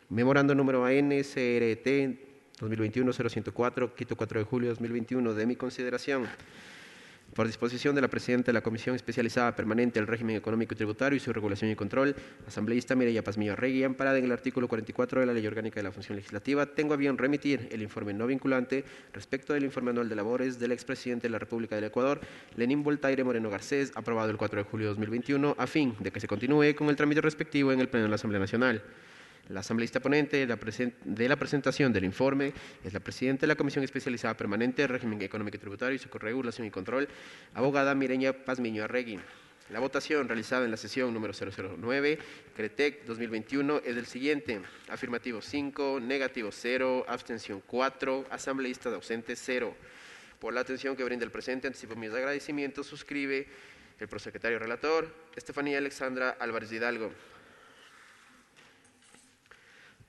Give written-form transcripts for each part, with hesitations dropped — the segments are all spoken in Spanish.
Memorando número AN-CRT 2021-0104, Quito, 4 de julio de 2021, de mi consideración. Por disposición de la Presidenta de la Comisión Especializada Permanente del Régimen Económico y Tributario y su regulación y control, asambleísta Mireya Pazmiño Arregui, amparada en el artículo 44 de la Ley Orgánica de la Función Legislativa, tengo a bien remitir el informe no vinculante respecto del informe anual de labores del expresidente de la República del Ecuador, Lenín Voltaire Moreno Garcés, aprobado el 4 de julio de 2021, a fin de que se continúe con el trámite respectivo en el Pleno de la Asamblea Nacional. La asambleísta ponente de la presentación del informe es la presidenta de la Comisión Especializada Permanente de Régimen Económico y Tributario y su regulación y control, abogada Mireya Pazmiño Arregui. La votación realizada en la sesión número 009, CRETEC 2021, es del siguiente: afirmativo 5, negativo 0, abstención 4, asambleísta de ausente 0. Por la atención que brinda el presente, anticipo mis agradecimientos, suscribe el prosecretario relator, Estefanía Alexandra Álvarez Hidalgo.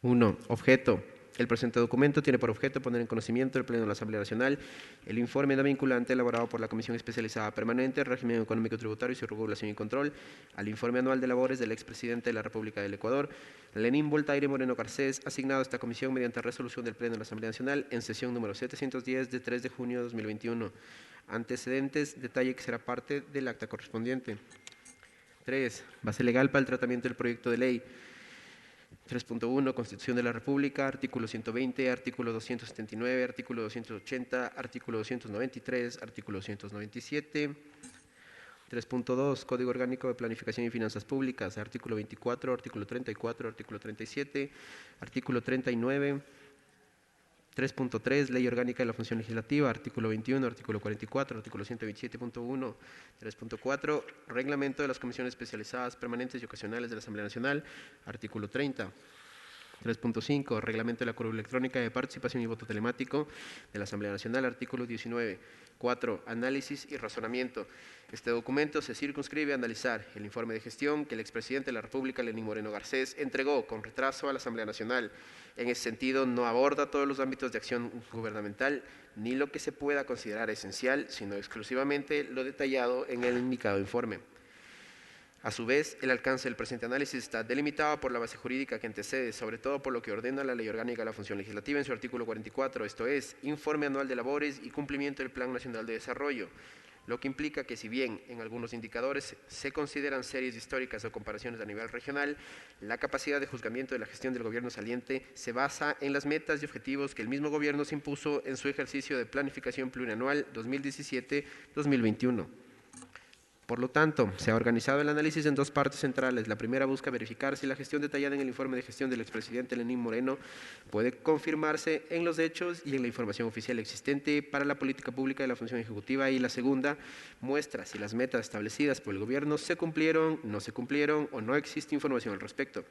1. Objeto. El presente documento tiene por objeto poner en conocimiento del Pleno de la Asamblea Nacional el informe no vinculante elaborado por la Comisión Especializada Permanente del Régimen Económico y Tributario y su regulación y control al informe anual de labores del expresidente de la República del Ecuador, Lenín Voltaire Moreno Garcés, asignado a esta comisión mediante resolución del Pleno de la Asamblea Nacional en sesión número 710 de 3 de junio de 2021. Antecedentes, detalle que será parte del acta correspondiente. 3. Base legal para el tratamiento del proyecto de ley. 3.1. Constitución de la República, artículo 120, artículo 279, artículo 280, artículo 293, artículo 297. 3.2. Código Orgánico de Planificación y Finanzas Públicas, artículo 24, artículo 34, artículo 37, artículo 39. 3.3. Ley Orgánica de la Función Legislativa, artículo 21, artículo 44, artículo 127.1. 3.4. Reglamento de las Comisiones Especializadas Permanentes y Ocasionales de la Asamblea Nacional, artículo 30. 3.5. Reglamento de la Curva Electrónica de Participación y Voto Telemático de la Asamblea Nacional, artículo 19. 4. Análisis y razonamiento. Este documento se circunscribe a analizar el informe de gestión que el expresidente de la República, Lenín Moreno Garcés, entregó con retraso a la Asamblea Nacional. En ese sentido, no aborda todos los ámbitos de acción gubernamental, ni lo que se pueda considerar esencial, sino exclusivamente lo detallado en el indicado informe. A su vez, el alcance del presente análisis está delimitado por la base jurídica que antecede, sobre todo por lo que ordena la Ley Orgánica de la Función Legislativa en su artículo 44, esto es, informe anual de labores y cumplimiento del Plan Nacional de Desarrollo, lo que implica que si bien en algunos indicadores se consideran series históricas o comparaciones a nivel regional, la capacidad de juzgamiento de la gestión del gobierno saliente se basa en las metas y objetivos que el mismo gobierno se impuso en su ejercicio de planificación plurianual 2017-2021. Por lo tanto, se ha organizado el análisis en dos partes centrales. La primera busca verificar si la gestión detallada en el informe de gestión del expresidente Lenín Moreno puede confirmarse en los hechos y en la información oficial existente para la política pública de la función ejecutiva, y la segunda muestra si las metas establecidas por el gobierno se cumplieron, no se cumplieron o no existe información al respecto.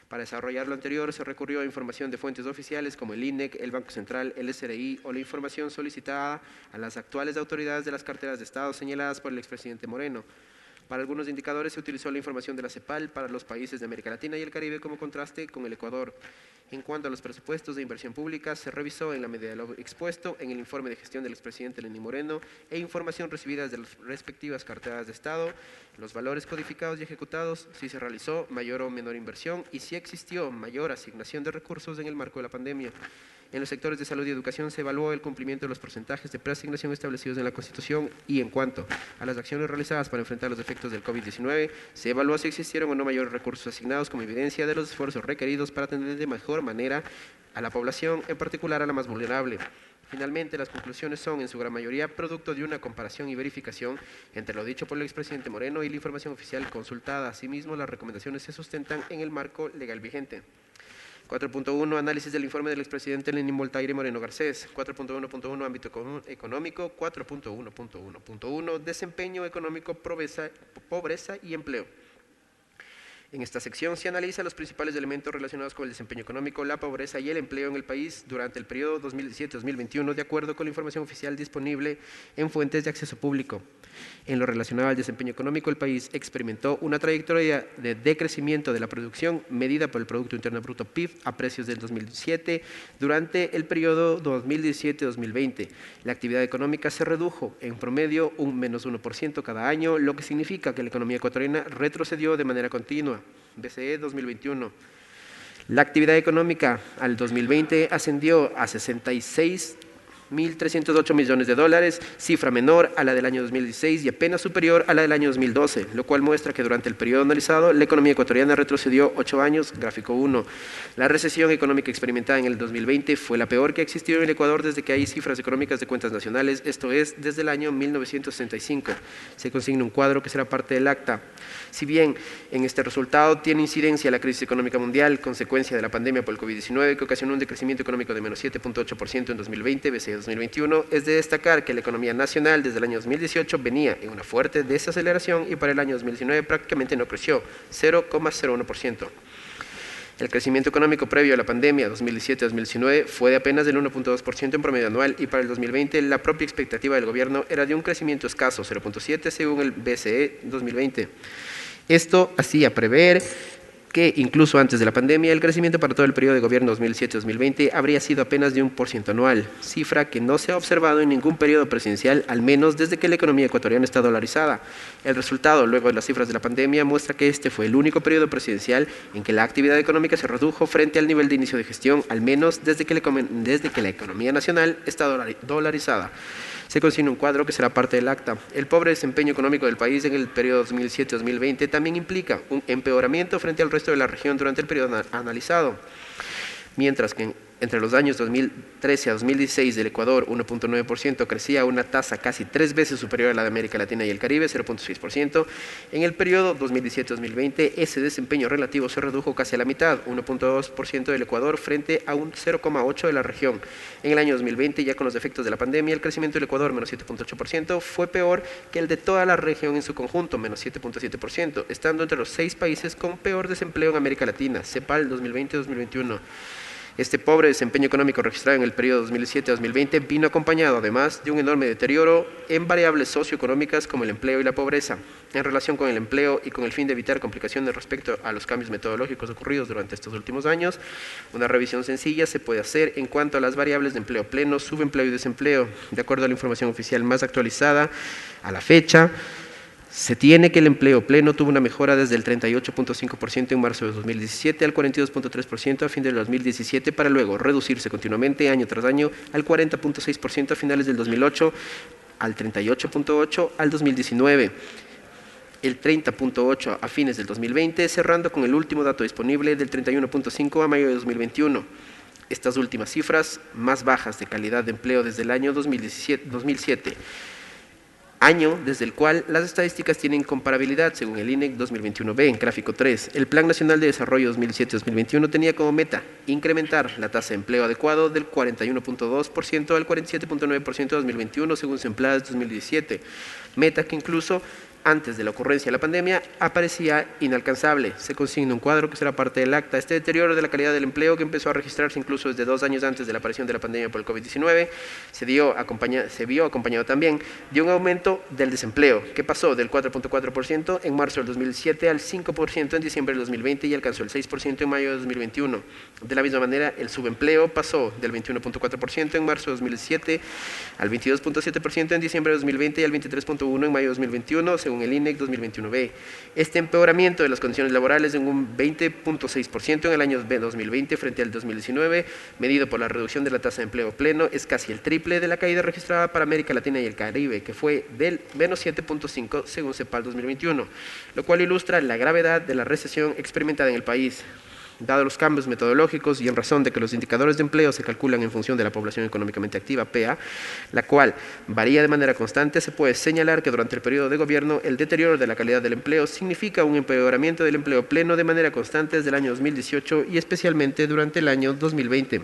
Para desarrollar lo anterior se recurrió a información de fuentes oficiales como el INEC, el Banco Central, el SRI o la información solicitada a las actuales autoridades de las carteras de Estado señaladas por el expresidente Moreno. Para algunos indicadores se utilizó la información de la CEPAL para los países de América Latina y el Caribe como contraste con el Ecuador. En cuanto a los presupuestos de inversión pública, se revisó en la medida de lo expuesto en el informe de gestión del expresidente Lenín Moreno e información recibida de las respectivas carteras de Estado, los valores codificados y ejecutados, si se realizó mayor o menor inversión y si existió mayor asignación de recursos en el marco de la pandemia. En los sectores de salud y educación se evaluó el cumplimiento de los porcentajes de preasignación establecidos en la Constitución, y en cuanto a las acciones realizadas para enfrentar los efectos del COVID-19, se evaluó si existieron o no mayores recursos asignados como evidencia de los esfuerzos requeridos para atender de mejor manera a la población, en particular a la más vulnerable. Finalmente, las conclusiones son, en su gran mayoría, producto de una comparación y verificación entre lo dicho por el expresidente Moreno y la información oficial consultada. Asimismo, las recomendaciones se sustentan en el marco legal vigente. 4.1. Análisis del informe del expresidente Lenín Voltaire Moreno Garcés. 4.1.1. Ámbito económico. 4.1.1.1. Desempeño económico, pobreza y empleo. En esta sección se analiza los principales elementos relacionados con el desempeño económico, la pobreza y el empleo en el país durante el periodo 2017-2021, de acuerdo con la información oficial disponible en fuentes de acceso público. En lo relacionado al desempeño económico, el país experimentó una trayectoria de decrecimiento de la producción medida por el Producto Interno Bruto PIB a precios del 2007 durante el periodo 2017-2020. La actividad económica se redujo en promedio un menos 1% cada año, lo que significa que la economía ecuatoriana retrocedió de manera continua. BCE 2021. La actividad económica al 2020 ascendió a 66.308 millones de dólares, cifra menor a la del año 2016 y apenas superior a la del año 2012, lo cual muestra que durante el periodo analizado la economía ecuatoriana retrocedió 8 años, gráfico 1. La recesión económica experimentada en el 2020 fue la peor que ha existido en el Ecuador desde que hay cifras económicas de cuentas nacionales, esto es, desde el año 1965. Se consigna un cuadro que será parte del acta. Si bien en este resultado tiene incidencia la crisis económica mundial, consecuencia de la pandemia por el COVID-19, que ocasionó un decrecimiento económico de menos 7.8% en 2020, BCE 2021, es de destacar que la economía nacional desde el año 2018 venía en una fuerte desaceleración y para el año 2019 prácticamente no creció, 0,01%. El crecimiento económico previo a la pandemia 2017-2019 fue de apenas del 1.2% en promedio anual y para el 2020 la propia expectativa del gobierno era de un crecimiento escaso, 0.7% según el BCE 2020. Esto hacía prever que incluso antes de la pandemia el crecimiento para todo el periodo de gobierno 2007-2020 habría sido apenas de 1% anual, cifra que no se ha observado en ningún periodo presidencial, al menos desde que la economía ecuatoriana está dolarizada. El resultado, luego de las cifras de la pandemia, muestra que este fue el único periodo presidencial en que la actividad económica se redujo frente al nivel de inicio de gestión, al menos desde que la economía nacional está dolarizada. Se consigna un cuadro que será parte del acta. El pobre desempeño económico del país en el periodo 2007-2020 también implica un empeoramiento frente al resto de la región durante el periodo analizado. Mientras que entre los años 2013 a 2016 del Ecuador 1.9% crecía a una tasa casi 3 veces superior a la de América Latina y el Caribe, 0.6%, en el periodo 2017-2020 ese desempeño relativo se redujo casi a la mitad, 1.2% del Ecuador frente a un 0.8% de la región. En el año 2020, ya con los efectos de la pandemia, el crecimiento del Ecuador, menos 7.8%, fue peor que el de toda la región en su conjunto, menos 7.7%, estando entre los 6 países con peor desempleo en América Latina, CEPAL 2020-2021. Este pobre desempeño económico registrado en el periodo 2007-2020 vino acompañado además de un enorme deterioro en variables socioeconómicas como el empleo y la pobreza. En relación con el empleo y con el fin de evitar complicaciones respecto a los cambios metodológicos ocurridos durante estos últimos años, una revisión sencilla se puede hacer en cuanto a las variables de empleo pleno, subempleo y desempleo. De acuerdo a la información oficial más actualizada a la fecha, se tiene que el empleo pleno tuvo una mejora desde el 38.5% en marzo de 2017 al 42.3% a fin del 2017 para luego reducirse continuamente año tras año al 40.6% a finales del 2008, al 38.8% al 2019, el 30.8% a fines del 2020, cerrando con el último dato disponible del 31.5% a mayo de 2021. Estas últimas cifras más bajas de calidad de empleo desde el año 2007, año desde el cual las estadísticas tienen comparabilidad según el INEC 2021B en gráfico 3. El Plan Nacional de Desarrollo 2007-2021 tenía como meta incrementar la tasa de empleo adecuado del 41.2% al 47.9% de 2021 según Sempladas 2017, meta que incluso antes de la ocurrencia de la pandemia, aparecía inalcanzable. Se consigna un cuadro que será parte del acta. Este deterioro de la calidad del empleo, que empezó a registrarse incluso desde 2 años antes de la aparición de la pandemia por el COVID-19, se vio acompañado también de un aumento del desempleo, que pasó del 4.4% en marzo del 2007 al 5% en diciembre del 2020 y alcanzó el 6% en mayo de 2021. De la misma manera, el subempleo pasó del 21.4% en marzo de 2007 al 22.7% en diciembre de 2020 y al 23.1% en mayo de 2021, según el INEC 2021B. Este empeoramiento de las condiciones laborales en un 20.6% en el año 2020 frente al 2019, medido por la reducción de la tasa de empleo pleno, es casi el triple de la caída registrada para América Latina y el Caribe, que fue del menos 7.5% según CEPAL 2021, lo cual ilustra la gravedad de la recesión experimentada en el país. Dado los cambios metodológicos y en razón de que los indicadores de empleo se calculan en función de la población económicamente activa, PEA, la cual varía de manera constante, se puede señalar que durante el periodo de gobierno el deterioro de la calidad del empleo significa un empeoramiento del empleo pleno de manera constante desde el año 2018 y especialmente durante el año 2020.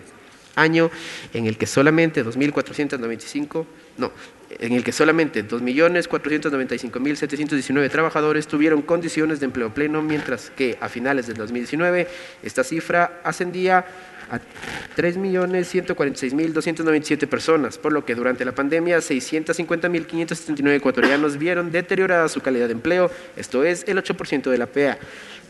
Año en el que solamente 2.495.719 trabajadores tuvieron condiciones de empleo pleno, mientras que a finales del 2019 esta cifra ascendía a 3.146.297 personas, por lo que durante la pandemia 650.579 ecuatorianos vieron deteriorada su calidad de empleo, esto es el 8% de la PEA.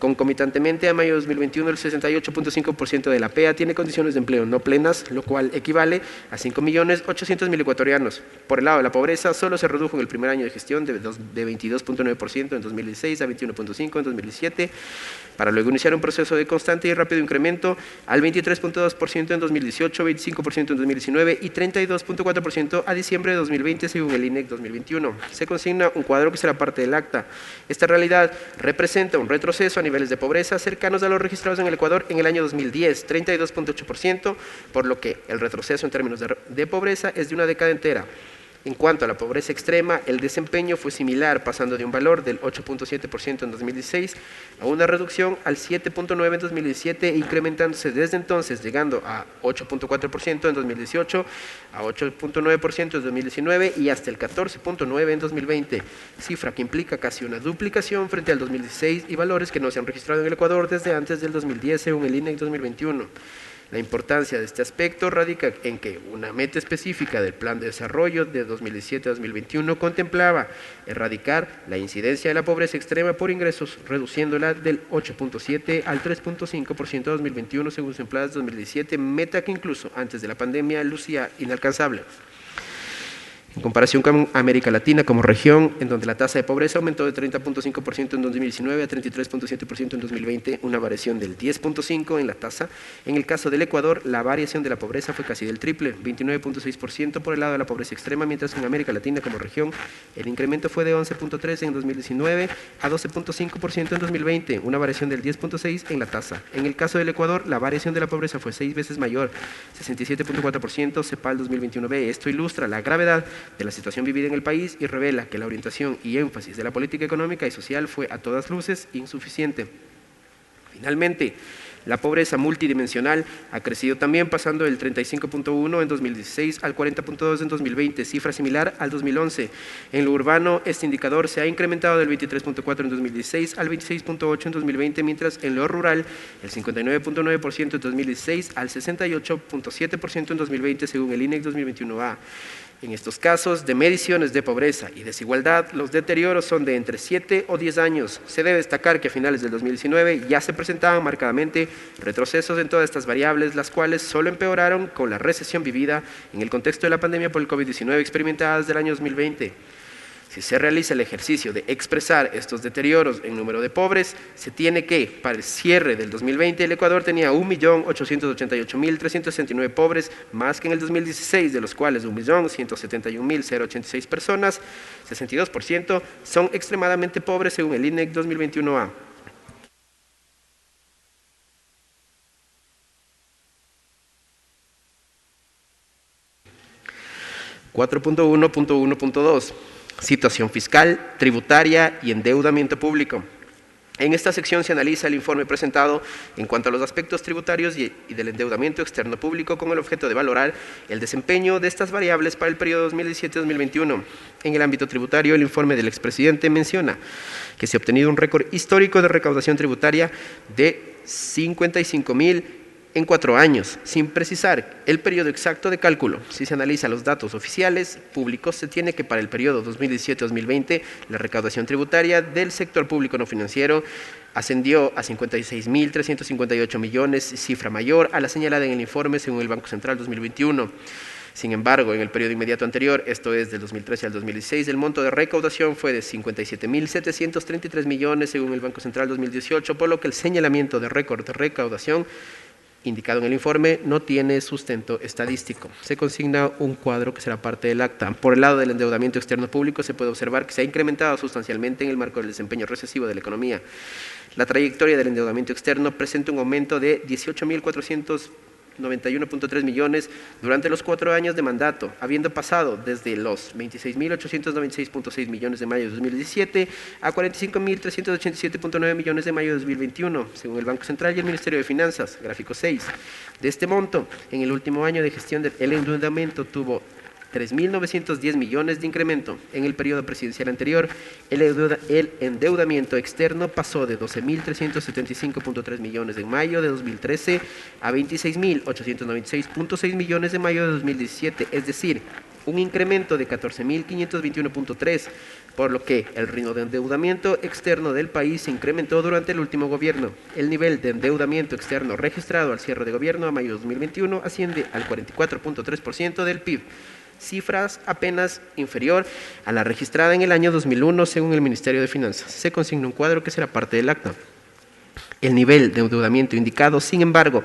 Concomitantemente, a mayo de 2021, el 68.5% de la PEA tiene condiciones de empleo no plenas, lo cual equivale a 5.800.000 ecuatorianos. Por el lado de la pobreza, solo se redujo en el primer año de gestión de 22.9% en 2016 a 21.5% en 2017, para luego iniciar un proceso de constante y rápido incremento al 23.2% en 2018, 25% en 2019 y 32.4% a diciembre de 2020, según el INEC 2021. Se consigna un cuadro que será parte del acta. Esta realidad representa un retroceso a niveles de pobreza cercanos a los registrados en el Ecuador en el año 2010, 32.8%, por lo que el retroceso en términos de pobreza es de una década entera. En cuanto a la pobreza extrema, el desempeño fue similar, pasando de un valor del 8.7% en 2016 a una reducción al 7.9% en 2017, incrementándose desde entonces, llegando a 8.4% en 2018, a 8.9% en 2019 y hasta el 14.9% en 2020, cifra que implica casi una duplicación frente al 2016 y valores que no se han registrado en el Ecuador desde antes del 2010, según el INEC 2021. La importancia de este aspecto radica en que una meta específica del Plan de Desarrollo de 2017-2021 contemplaba erradicar la incidencia de la pobreza extrema por ingresos, reduciéndola del 8.7% al 3.5% de 2021 según su empleadas 2017, meta que incluso antes de la pandemia lucía inalcanzable. En comparación con América Latina como región, en donde la tasa de pobreza aumentó de 30.5% en 2019 a 33.7% en 2020, una variación del 10.5% en la tasa. En el caso del Ecuador, la variación de la pobreza fue casi del triple, 29.6% por el lado de la pobreza extrema, mientras que en América Latina como región, el incremento fue de 11.3% en 2019 a 12.5% en 2020, una variación del 10.6% en la tasa. En el caso del Ecuador, la variación de la pobreza fue 6 veces mayor, 67.4%, CEPAL 2021b. Esto ilustra la gravedad de la situación vivida en el país y revela que la orientación y énfasis de la política económica y social fue a todas luces insuficiente. Finalmente, la pobreza multidimensional ha crecido también, pasando del 35.1% en 2016 al 40.2% en 2020, cifra similar al 2011. En lo urbano, este indicador se ha incrementado del 23.4% en 2016 al 26.8% en 2020, mientras en lo rural, el 59.9% en 2016 al 68.7% en 2020, según el INEC 2021A. En estos casos de mediciones de pobreza y desigualdad, los deterioros son de entre 7 o 10 años. Se debe destacar que a finales del 2019 ya se presentaban marcadamente retrocesos en todas estas variables, las cuales solo empeoraron con la recesión vivida en el contexto de la pandemia por el COVID-19 experimentada desde el año 2020. Si se realiza el ejercicio de expresar estos deterioros en número de pobres, se tiene que, para el cierre del 2020, el Ecuador tenía 1.888.369 pobres, más que en el 2016, de los cuales 1.171.086 personas, 62%, son extremadamente pobres según el INEC 2021A. (4.1.1.2) Situación fiscal, tributaria y endeudamiento público. En esta sección se analiza el informe presentado en cuanto a los aspectos tributarios y del endeudamiento externo público con el objeto de valorar el desempeño de estas variables para el periodo 2017-2021. En el ámbito tributario, el informe del expresidente menciona que se ha obtenido un récord histórico de recaudación tributaria de 55.000 en 4 años, sin precisar el periodo exacto de cálculo. Si se analizan los datos oficiales públicos, se tiene que para el periodo 2017-2020 la recaudación tributaria del sector público no financiero ascendió a 56.358 millones, cifra mayor a la señalada en el informe según el Banco Central 2021. Sin embargo, en el periodo inmediato anterior, esto es del 2013 al 2016, el monto de recaudación fue de 57.733 millones según el Banco Central 2018, por lo que el señalamiento de récord de recaudación indicado en el informe no tiene sustento estadístico. Se consigna un cuadro que será parte del acta. Por el lado del endeudamiento externo público, se puede observar que se ha incrementado sustancialmente en el marco del desempeño recesivo de la economía. La trayectoria del endeudamiento externo presenta un aumento de 18.491.3 millones durante los 4 años de mandato, habiendo pasado desde los 26.896.6 millones de mayo de 2017 a 45.387.9 millones de mayo de 2021, según el Banco Central y el Ministerio de Finanzas, gráfico 6. De este monto, en el último año de gestión el endeudamiento tuvo 3.910 millones de incremento. En el periodo presidencial anterior, el endeudamiento externo pasó de 12.375.3 millones en mayo de 2013 a 26.896.6 millones de mayo de 2017, es decir, un incremento de 14.521.3. por lo que el ritmo de endeudamiento externo del país se incrementó durante el último gobierno. El nivel de endeudamiento externo registrado al cierre de gobierno a mayo de 2021 asciende al 44.3% del PIB, cifras apenas inferior a la registrada en el año 2001 según el Ministerio de Finanzas. Se consigna un cuadro que será parte del acta. El nivel de endeudamiento indicado, sin embargo,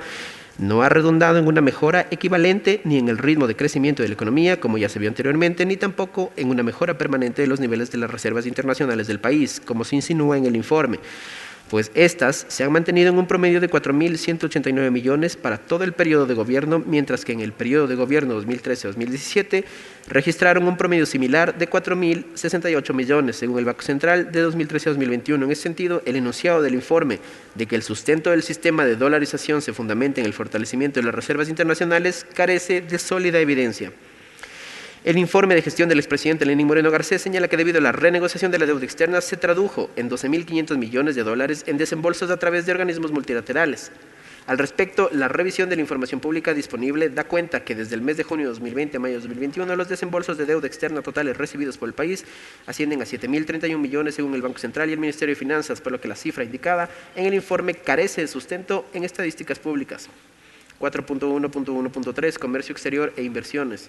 no ha redundado en una mejora equivalente ni en el ritmo de crecimiento de la economía, como ya se vio anteriormente, ni tampoco en una mejora permanente de los niveles de las reservas internacionales del país, como se insinúa en el informe, pues estas se han mantenido en un promedio de 4.189 millones para todo el periodo de gobierno, mientras que en el periodo de gobierno 2013-2017 registraron un promedio similar de 4.068 millones, según el Banco Central, de 2013-2021. En ese sentido, el enunciado del informe de que el sustento del sistema de dolarización se fundamenta en el fortalecimiento de las reservas internacionales carece de sólida evidencia. El informe de gestión del expresidente Lenín Moreno Garcés señala que debido a la renegociación de la deuda externa se tradujo en 12.500 millones de dólares en desembolsos a través de organismos multilaterales. Al respecto, la revisión de la información pública disponible da cuenta que desde el mes de junio de 2020 a mayo de 2021 los desembolsos de deuda externa totales recibidos por el país ascienden a 7.031 millones según el Banco Central y el Ministerio de Finanzas, por lo que la cifra indicada en el informe carece de sustento en estadísticas públicas. 4.1.1.3 Comercio exterior e inversiones.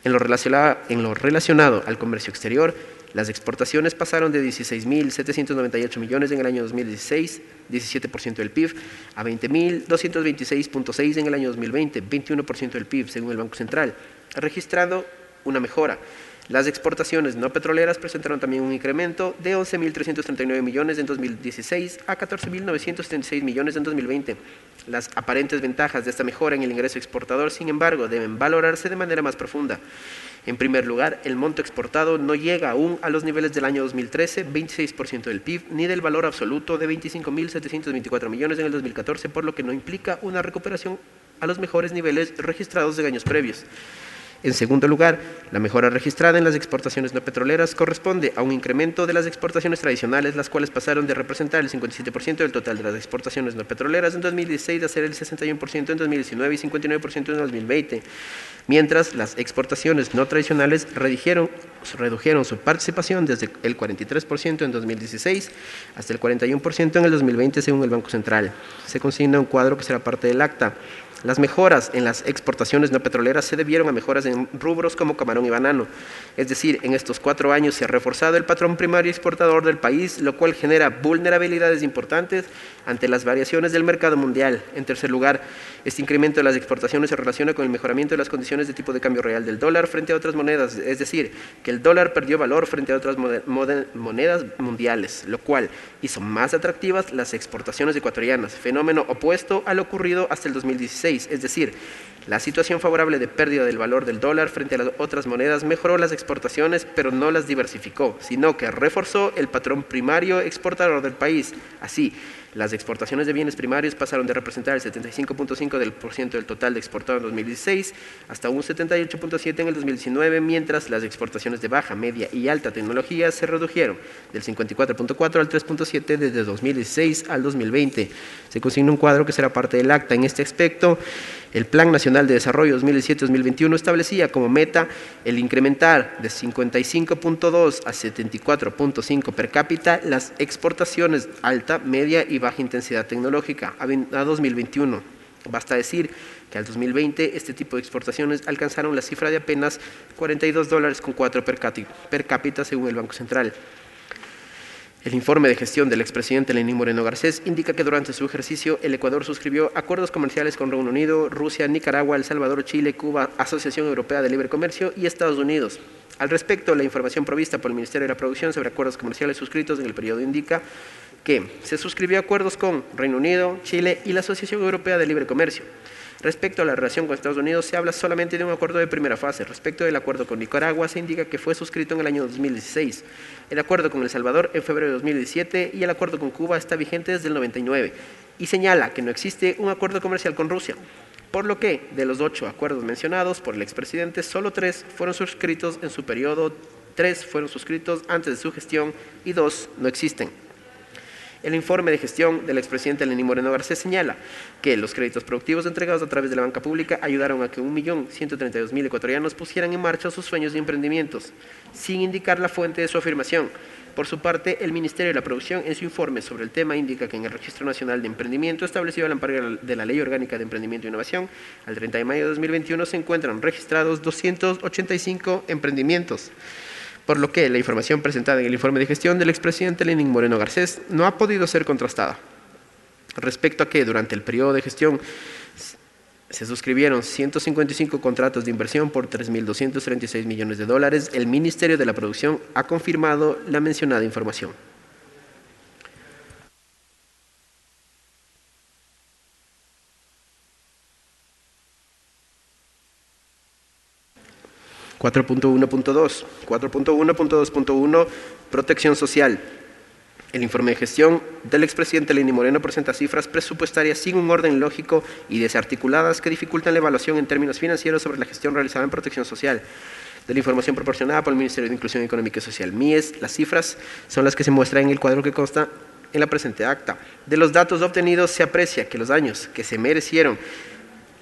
En lo relacionado al comercio exterior, las exportaciones pasaron de 16.798 millones en el año 2016, 17% del PIB, a 20.226.6 en el año 2020, 21% del PIB, según el Banco Central, registrando una mejora. Las exportaciones no petroleras presentaron también un incremento de 11.339 millones en 2016 a 14.936 millones en 2020. Las aparentes ventajas de esta mejora en el ingreso exportador, sin embargo, deben valorarse de manera más profunda. En primer lugar, el monto exportado no llega aún a los niveles del año 2013, 26% del PIB, ni del valor absoluto de 25.724 millones en el 2014, por lo que no implica una recuperación a los mejores niveles registrados de años previos. En segundo lugar, la mejora registrada en las exportaciones no petroleras corresponde a un incremento de las exportaciones tradicionales, las cuales pasaron de representar el 57% del total de las exportaciones no petroleras en 2016 a ser el 61% en 2019 y 59% en 2020, mientras las exportaciones no tradicionales redujeron su participación desde el 43% en 2016 hasta el 41% en el 2020 según el Banco Central. Se consigna un cuadro que será parte del acta. Las mejoras en las exportaciones no petroleras se debieron a mejoras en rubros como camarón y banano. Es decir, en estos 4 años se ha reforzado el patrón primario exportador del país, lo cual genera vulnerabilidades importantes ante las variaciones del mercado mundial. En tercer lugar, este incremento de las exportaciones se relaciona con el mejoramiento de las condiciones de tipo de cambio real del dólar frente a otras monedas, es decir, que el dólar perdió valor frente a otras monedas mundiales, lo cual hizo más atractivas las exportaciones ecuatorianas, fenómeno opuesto a lo ocurrido hasta el 2016. Es decir, la situación favorable de pérdida del valor del dólar frente a las otras monedas mejoró las exportaciones, pero no las diversificó, sino que reforzó el patrón primario exportador del país. Así, las exportaciones de bienes primarios pasaron de representar el 75.5% del total de exportado en 2016 hasta un 78.7% en el 2019, mientras las exportaciones de baja, media y alta tecnología se redujeron del 54.4% al 3.7% desde 2016 al 2020. Se consigna un cuadro que será parte del acta. En este aspecto, el Plan Nacional de Desarrollo 2017-2021 establecía como meta el incrementar de 55.2 a 74.5 per cápita las exportaciones alta, media y baja intensidad tecnológica a 2021. Basta decir que al 2020 este tipo de exportaciones alcanzaron la cifra de apenas $42.4 per cápita según el Banco Central. El informe de gestión del expresidente Lenín Moreno Garcés indica que durante su ejercicio el Ecuador suscribió acuerdos comerciales con Reino Unido, Rusia, Nicaragua, El Salvador, Chile, Cuba, Asociación Europea de Libre Comercio y Estados Unidos. Al respecto, la información provista por el Ministerio de la Producción sobre acuerdos comerciales suscritos en el periodo indica que se suscribió acuerdos con Reino Unido, Chile y la Asociación Europea de Libre Comercio. Respecto a la relación con Estados Unidos, se habla solamente de un acuerdo de primera fase. Respecto del acuerdo con Nicaragua, se indica que fue suscrito en el año 2016. El acuerdo con El Salvador en febrero de 2017 y el acuerdo con Cuba está vigente desde el 99. Y señala que no existe un acuerdo comercial con Rusia. Por lo que, de los 8 acuerdos mencionados por el expresidente, solo 3 fueron suscritos en su periodo, 3 fueron suscritos antes de su gestión y 2 no existen. El informe de gestión del expresidente Lenín Moreno Garcés señala que los créditos productivos entregados a través de la banca pública ayudaron a que 1.132.000 ecuatorianos pusieran en marcha sus sueños de emprendimientos, sin indicar la fuente de su afirmación. Por su parte, el Ministerio de la Producción, en su informe sobre el tema, indica que en el Registro Nacional de Emprendimiento, establecido al amparo de la Ley Orgánica de Emprendimiento e Innovación, al 30 de mayo de 2021 se encuentran registrados 285 emprendimientos, por lo que la información presentada en el informe de gestión del expresidente Lenín Moreno Garcés no ha podido ser contrastada. Respecto a que durante el periodo de gestión se suscribieron 155 contratos de inversión por 3.236 millones de dólares, el Ministerio de la Producción ha confirmado la mencionada información. (4.1.2) Protección social. El informe de gestión del expresidente Lenín Moreno presenta cifras presupuestarias sin un orden lógico y desarticuladas que dificultan la evaluación en términos financieros sobre la gestión realizada en protección social. De la información proporcionada por el Ministerio de Inclusión Económica y Social, MIES, las cifras son las que se muestran en el cuadro que consta en la presente acta. De los datos obtenidos se aprecia que los años que se merecieron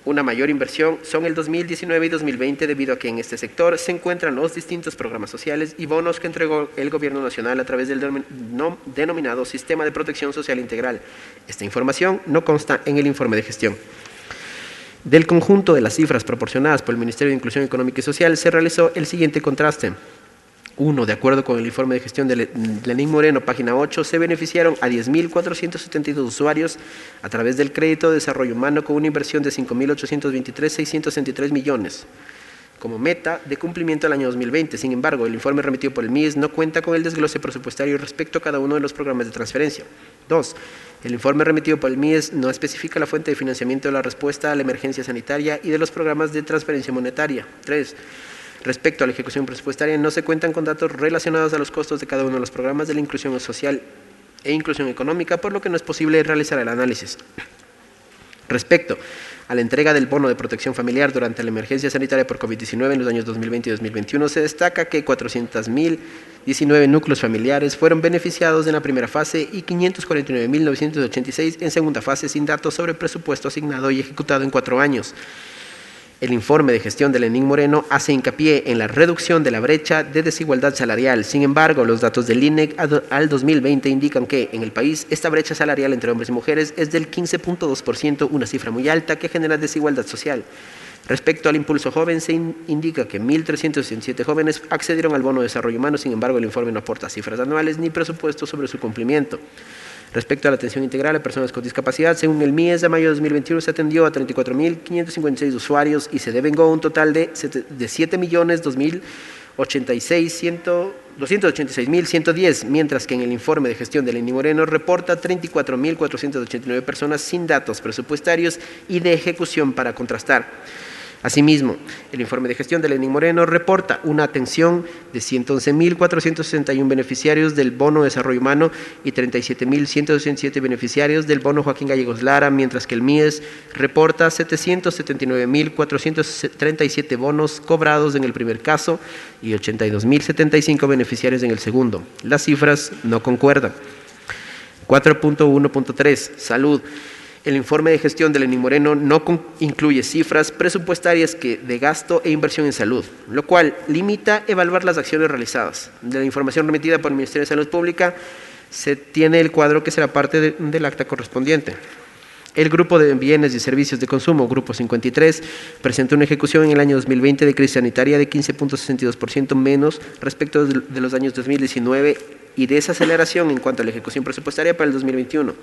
una mayor inversión son el 2019 y 2020, debido a que en este sector se encuentran los distintos programas sociales y bonos que entregó el Gobierno Nacional a través del denominado Sistema de Protección Social Integral. Esta información no consta en el informe de gestión. Del conjunto de las cifras proporcionadas por el Ministerio de Inclusión Económica y Social se realizó el siguiente contraste. 1. De acuerdo con el informe de gestión de Lenín Moreno, página 8, se beneficiaron a 10.472 usuarios a través del crédito de desarrollo humano con una inversión de 5.823.663 millones como meta de cumplimiento al año 2020. Sin embargo, el informe remitido por el MIES no cuenta con el desglose presupuestario respecto a cada uno de los programas de transferencia. 2. El informe remitido por el MIES no especifica la fuente de financiamiento de la respuesta a la emergencia sanitaria y de los programas de transferencia monetaria. 3. Respecto a la ejecución presupuestaria, no se cuentan con datos relacionados a los costos de cada uno de los programas de la inclusión social e inclusión económica, por lo que no es posible realizar el análisis. Respecto a la entrega del bono de protección familiar durante la emergencia sanitaria por COVID-19 en los años 2020 y 2021, se destaca que 400.019 núcleos familiares fueron beneficiados en la primera fase y 549.986 en segunda fase, sin datos sobre presupuesto asignado y ejecutado en 4 años. El informe de gestión de Lenín Moreno hace hincapié en la reducción de la brecha de desigualdad salarial. Sin embargo, los datos del INEC al 2020 indican que en el país esta brecha salarial entre hombres y mujeres es del 15.2%, una cifra muy alta que genera desigualdad social. Respecto al impulso joven, se indica que 1.317 jóvenes accedieron al bono de desarrollo humano. Sin embargo, el informe no aporta cifras anuales ni presupuestos sobre su cumplimiento. Respecto a la atención integral a personas con discapacidad, según el MIES de mayo de 2021 se atendió a 34.556 usuarios y se devengó un total de 7.286.110, mientras que en el informe de gestión de Lenín Moreno reporta 34.489 personas sin datos presupuestarios y de ejecución para contrastar. Asimismo, el informe de gestión de Lenín Moreno reporta una atención de 111.461 beneficiarios del bono de desarrollo humano y 37.167 beneficiarios del bono Joaquín Gallegos Lara, mientras que el MIES reporta 779.437 bonos cobrados en el primer caso y 82.075 beneficiarios en el segundo. Las cifras no concuerdan. 4.1.3. Salud. El informe de gestión de Lenín Moreno no incluye cifras presupuestarias de gasto e inversión en salud, lo cual limita evaluar las acciones realizadas. De la información remitida por el Ministerio de Salud Pública se tiene el cuadro que será parte del acta correspondiente. El Grupo de Bienes y Servicios de Consumo, Grupo 53, presentó una ejecución en el año 2020 de crisis sanitaria de 15.62% menos respecto de los años 2019 y desaceleración en cuanto a la ejecución presupuestaria para el 2021.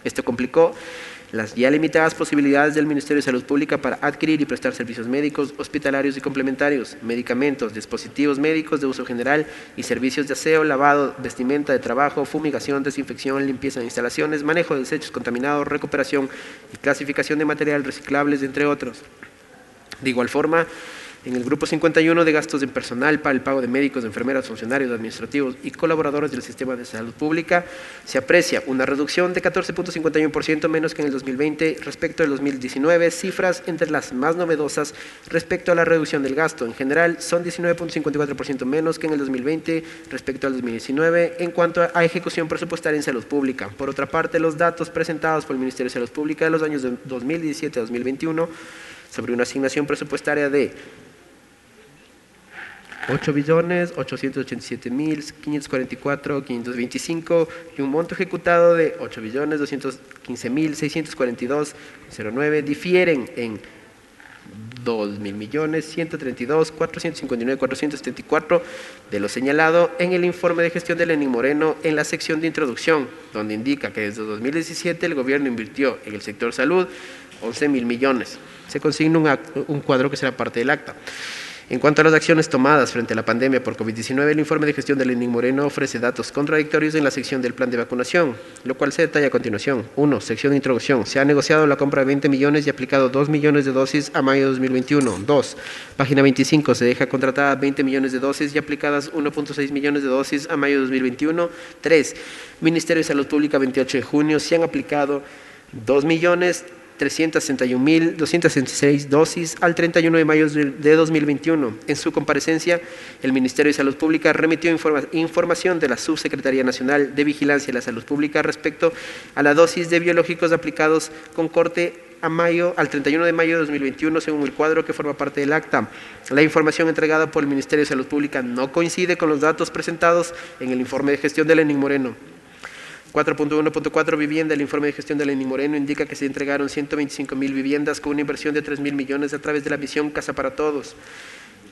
Esto complicó las ya limitadas posibilidades del Ministerio de Salud Pública para adquirir y prestar servicios médicos, hospitalarios y complementarios, medicamentos, dispositivos médicos de uso general y servicios de aseo, lavado, vestimenta de trabajo, fumigación, desinfección, limpieza de instalaciones, manejo de desechos contaminados, recuperación y clasificación de materiales reciclables, entre otros. De igual forma, En el grupo 51 de gastos en personal para el pago de médicos, enfermeras, funcionarios administrativos y colaboradores del sistema de salud pública, se aprecia una reducción de 14.51% menos que en el 2020 respecto del 2019, cifras entre las más novedosas respecto a la reducción del gasto. En general, son 19.54% menos que en el 2020 respecto al 2019 en cuanto a ejecución presupuestaria en salud pública. Por otra parte, los datos presentados por el Ministerio de Salud Pública de los años de 2017 a 2021 sobre una asignación presupuestaria de 8.887.544.525 y un monto ejecutado de 8.215.642.09 difieren en 2.132.459.474 de lo señalado en el informe de gestión de Lenín Moreno en la sección de introducción, donde indica que desde 2017 el gobierno invirtió en el sector salud 11.000 millones. Se consigna un cuadro que será parte del acta. En cuanto a las acciones tomadas frente a la pandemia por COVID-19, el informe de gestión de Lenín Moreno ofrece datos contradictorios en la sección del plan de vacunación, lo cual se detalla a continuación. 1. Sección de introducción. Se ha negociado la compra de 20 millones y aplicado 2 millones de dosis a mayo de 2021. 2. Página 25. Se deja contratada 20 millones de dosis y aplicadas 1.6 millones de dosis a mayo de 2021. 3. Ministerio de Salud Pública, 28 de junio. Se han aplicado 2.361.266 dosis al 31 de mayo de 2021. En su comparecencia, el Ministerio de Salud Pública remitió información de la Subsecretaría Nacional de Vigilancia de la Salud Pública respecto a la dosis de biológicos aplicados con corte al 31 de mayo de 2021, según el cuadro que forma parte del acta. La información entregada por el Ministerio de Salud Pública no coincide con los datos presentados en el informe de gestión de Lenín Moreno. 4.1.4 vivienda. El informe de gestión de Lenín Moreno indica que se entregaron 125.000 viviendas con una inversión de 3.000 millones a través de la misión Casa para Todos,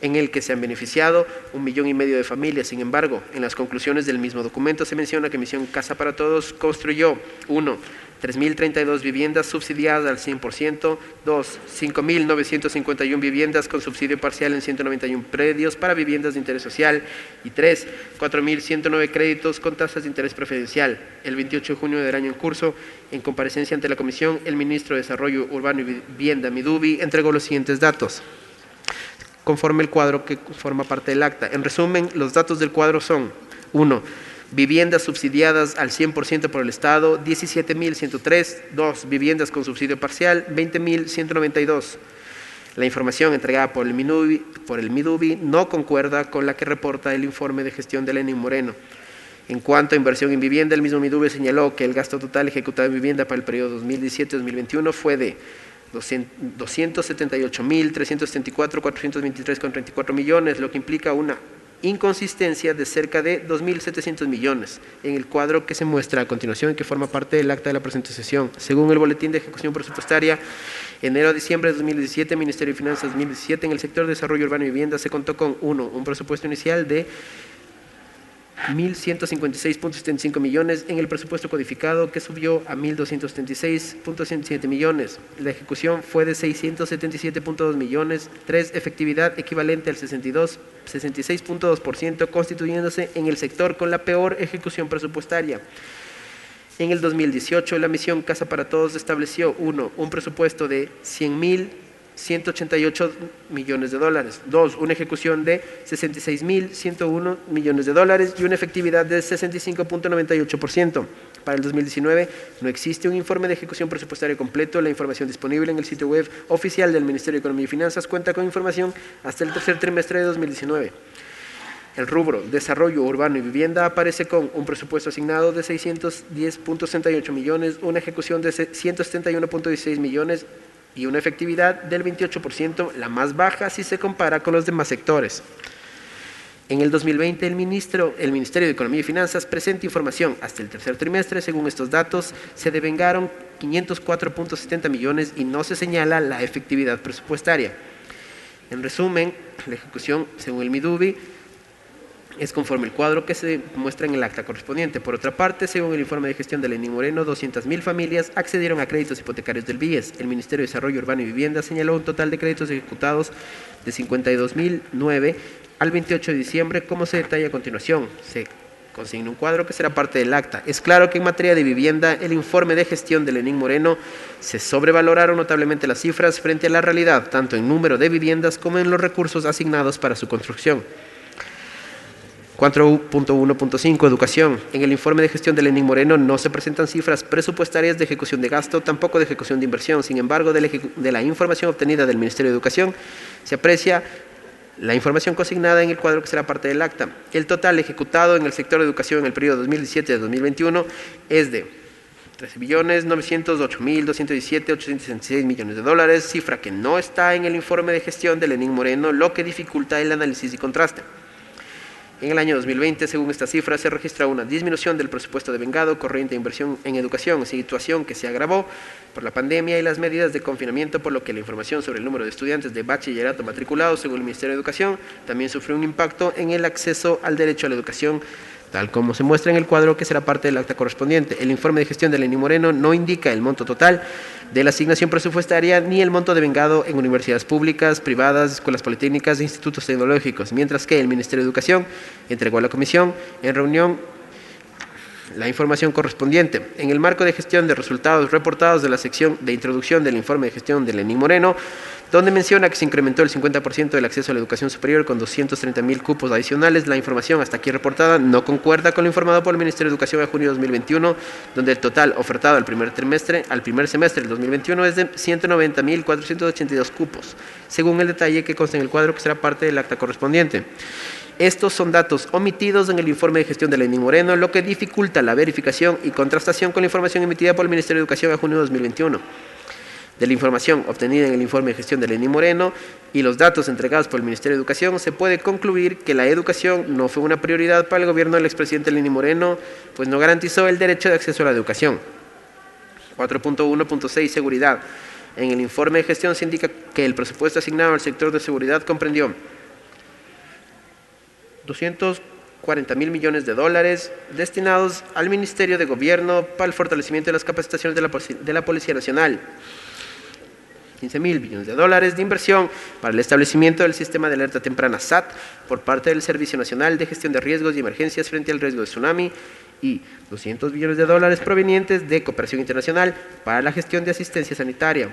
en el que se han beneficiado 1,5 millones de familias. Sin embargo, en las conclusiones del mismo documento se menciona que Misión Casa para Todos construyó 1. 3.032 viviendas subsidiadas al 100%, 2. 5.951 viviendas con subsidio parcial en 191 predios para viviendas de interés social y 3. 4.109 créditos con tasas de interés preferencial. El 28 de junio del año en curso, en comparecencia ante la Comisión, el Ministro de Desarrollo Urbano y Vivienda, Midubi, entregó los siguientes datos, conforme el cuadro que forma parte del acta. En resumen, los datos del cuadro son: 1. Viviendas subsidiadas al 100% por el Estado, 17.103. 2. Viviendas con subsidio parcial, 20.192. La información entregada por el Midubi no concuerda con la que reporta el informe de gestión de Lenín Moreno. En cuanto a inversión en vivienda, el mismo Midubi señaló que el gasto total ejecutado en vivienda para el periodo 2017-2021 fue de 278.374.423,34 millones, lo que implica una inconsistencia de cerca de 2.700 millones en el cuadro que se muestra a continuación y que forma parte del acta de la presente sesión. Según el Boletín de Ejecución Presupuestaria, enero a diciembre de 2017, Ministerio de Finanzas 2017, en el sector de Desarrollo Urbano y Vivienda se contó con 1. Un presupuesto inicial de 1.156.75 millones en el presupuesto codificado, que subió a 1.276.107 millones. La ejecución fue de 677.2 millones. 3. Efectividad equivalente al 66.2%, constituyéndose en el sector con la peor ejecución presupuestaria. En el 2018, la misión Casa para Todos estableció 1. Un presupuesto de 100.188 millones de dólares. 2. Una ejecución de 66.101 millones de dólares y una efectividad de 65.98%. Para el 2019 no existe un informe de ejecución presupuestaria completo. La información disponible en el sitio web oficial del Ministerio de Economía y Finanzas cuenta con información hasta el tercer trimestre de 2019. El rubro Desarrollo Urbano y Vivienda aparece con un presupuesto asignado de 610.68 millones, una ejecución de 171.16 millones y una efectividad del 28%, la más baja si se compara con los demás sectores. En el 2020, el Ministerio de Economía y Finanzas presenta información. Hasta el tercer trimestre, según estos datos, se devengaron 504.70 millones y no se señala la efectividad presupuestaria. En resumen, la ejecución, según el Midubi, es conforme el cuadro que se muestra en el acta correspondiente. Por otra parte, según el informe de gestión de Lenín Moreno, 200.000 familias accedieron a créditos hipotecarios del BIES. El Ministerio de Desarrollo Urbano y Vivienda señaló un total de créditos ejecutados de 52.009 al 28 de diciembre, como se detalla a continuación. Se Consigna un cuadro que será parte del acta. Es claro que en materia de vivienda, el informe de gestión de Lenín Moreno se sobrevaloraron notablemente las cifras frente a la realidad, tanto en número de viviendas como en los recursos asignados para su construcción. 4.1.5 Educación. En el informe de gestión de Lenín Moreno no se presentan cifras presupuestarias de ejecución de gasto, tampoco de ejecución de inversión. Sin embargo, de la información obtenida del Ministerio de Educación se aprecia la información consignada en el cuadro que será parte del acta. El total ejecutado en el sector de educación en el periodo 2017-2021 es de 13.908.217.866 millones de dólares, cifra que no está en el informe de gestión de Lenín Moreno, lo que dificulta el análisis y contraste. En el año 2020, según esta cifra, se registra una disminución del presupuesto devengado corriente de inversión en educación, situación que se agravó por la pandemia y las medidas de confinamiento, por lo que la información sobre el número de estudiantes de bachillerato matriculados, según el Ministerio de Educación, también sufrió un impacto en el acceso al derecho a la educación, tal como se muestra en el cuadro que será parte del acta correspondiente. El informe de gestión de Lenín Moreno no indica el monto total de la asignación presupuestaria ni el monto devengado en universidades públicas, privadas, escuelas politécnicas e institutos tecnológicos, mientras que el Ministerio de Educación entregó a la Comisión en reunión la información correspondiente. En el marco de gestión de resultados reportados de la sección de introducción del informe de gestión de Lenín Moreno, donde menciona que se incrementó el 50% del acceso a la educación superior con 230.000 cupos adicionales, la información hasta aquí reportada no concuerda con lo informado por el Ministerio de Educación en junio de 2021, donde el total ofertado al primer semestre del 2021 es de 190.482 cupos, según el detalle que consta en el cuadro que será parte del acta correspondiente. Estos son datos omitidos en el informe de gestión de Lenín Moreno, lo que dificulta la verificación y contrastación con la información emitida por el Ministerio de Educación en junio de 2021. De la información obtenida en el informe de gestión de Lenín Moreno y los datos entregados por el Ministerio de Educación, se puede concluir que la educación no fue una prioridad para el gobierno del expresidente Lenín Moreno, pues no garantizó el derecho de acceso a la educación. 4.1.6 Seguridad. En el informe de gestión se indica que el presupuesto asignado al sector de seguridad comprendió 240.000 millones de dólares destinados al Ministerio de Gobierno para el fortalecimiento de las capacitaciones de la Policía Nacional, 15.000 millones de dólares de inversión para el establecimiento del sistema de alerta temprana SAT por parte del Servicio Nacional de Gestión de Riesgos y Emergencias frente al riesgo de tsunami y 200 millones de dólares provenientes de cooperación internacional para la gestión de asistencia sanitaria.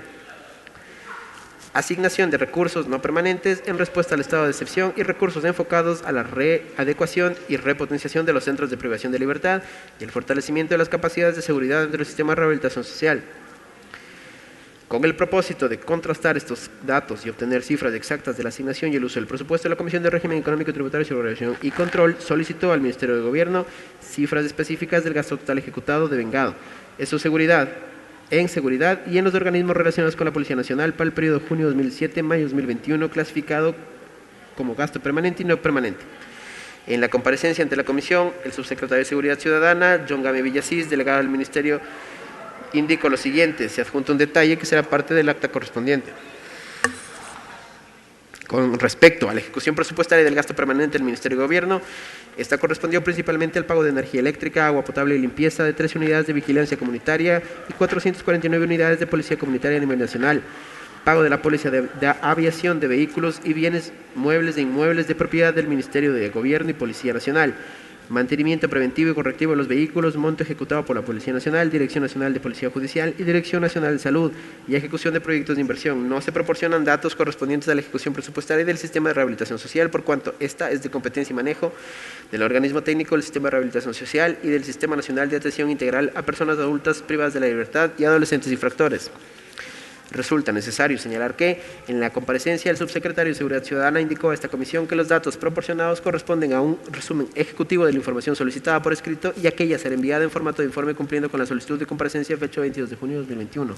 Asignación de recursos no permanentes en respuesta al estado de excepción y recursos enfocados a la readecuación y repotenciación de los centros de privación de libertad y el fortalecimiento de las capacidades de seguridad dentro del sistema de rehabilitación social. Con el propósito de contrastar estos datos y obtener cifras exactas de la asignación y el uso del presupuesto, la Comisión de Régimen Económico, Tributario, Regulación y Control solicitó al Ministerio de Gobierno cifras específicas del gasto total ejecutado devengado en seguridad y en los organismos relacionados con la Policía Nacional para el periodo junio 2007-mayo 2021, clasificado como gasto permanente y no permanente. En la comparecencia ante la Comisión, el subsecretario de Seguridad Ciudadana, John Game Villasís, delegado del Ministerio, indicó lo siguiente: se adjunta un detalle que será parte del acta correspondiente. Con respecto a la ejecución presupuestaria del gasto permanente del Ministerio de Gobierno, esta correspondió principalmente al pago de energía eléctrica, agua potable y limpieza de 13 unidades de vigilancia comunitaria y 449 unidades de policía comunitaria a nivel nacional, pago de la póliza de aviación de vehículos y bienes muebles e inmuebles de propiedad del Ministerio de Gobierno y Policía Nacional, mantenimiento preventivo y correctivo de los vehículos, monto ejecutado por la Policía Nacional, Dirección Nacional de Policía Judicial y Dirección Nacional de Salud, y ejecución de proyectos de inversión. No se proporcionan datos correspondientes a la ejecución presupuestaria del sistema de rehabilitación social, por cuanto esta es de competencia y manejo del organismo técnico del sistema de rehabilitación social y del Sistema Nacional de Atención Integral a Personas Adultas Privadas de la Libertad y Adolescentes Infractores. Resulta necesario señalar que, en la comparecencia, el subsecretario de Seguridad Ciudadana indicó a esta comisión que los datos proporcionados corresponden a un resumen ejecutivo de la información solicitada por escrito y aquella será enviada en formato de informe cumpliendo con la solicitud de comparecencia de fecha 22 de junio de 2021.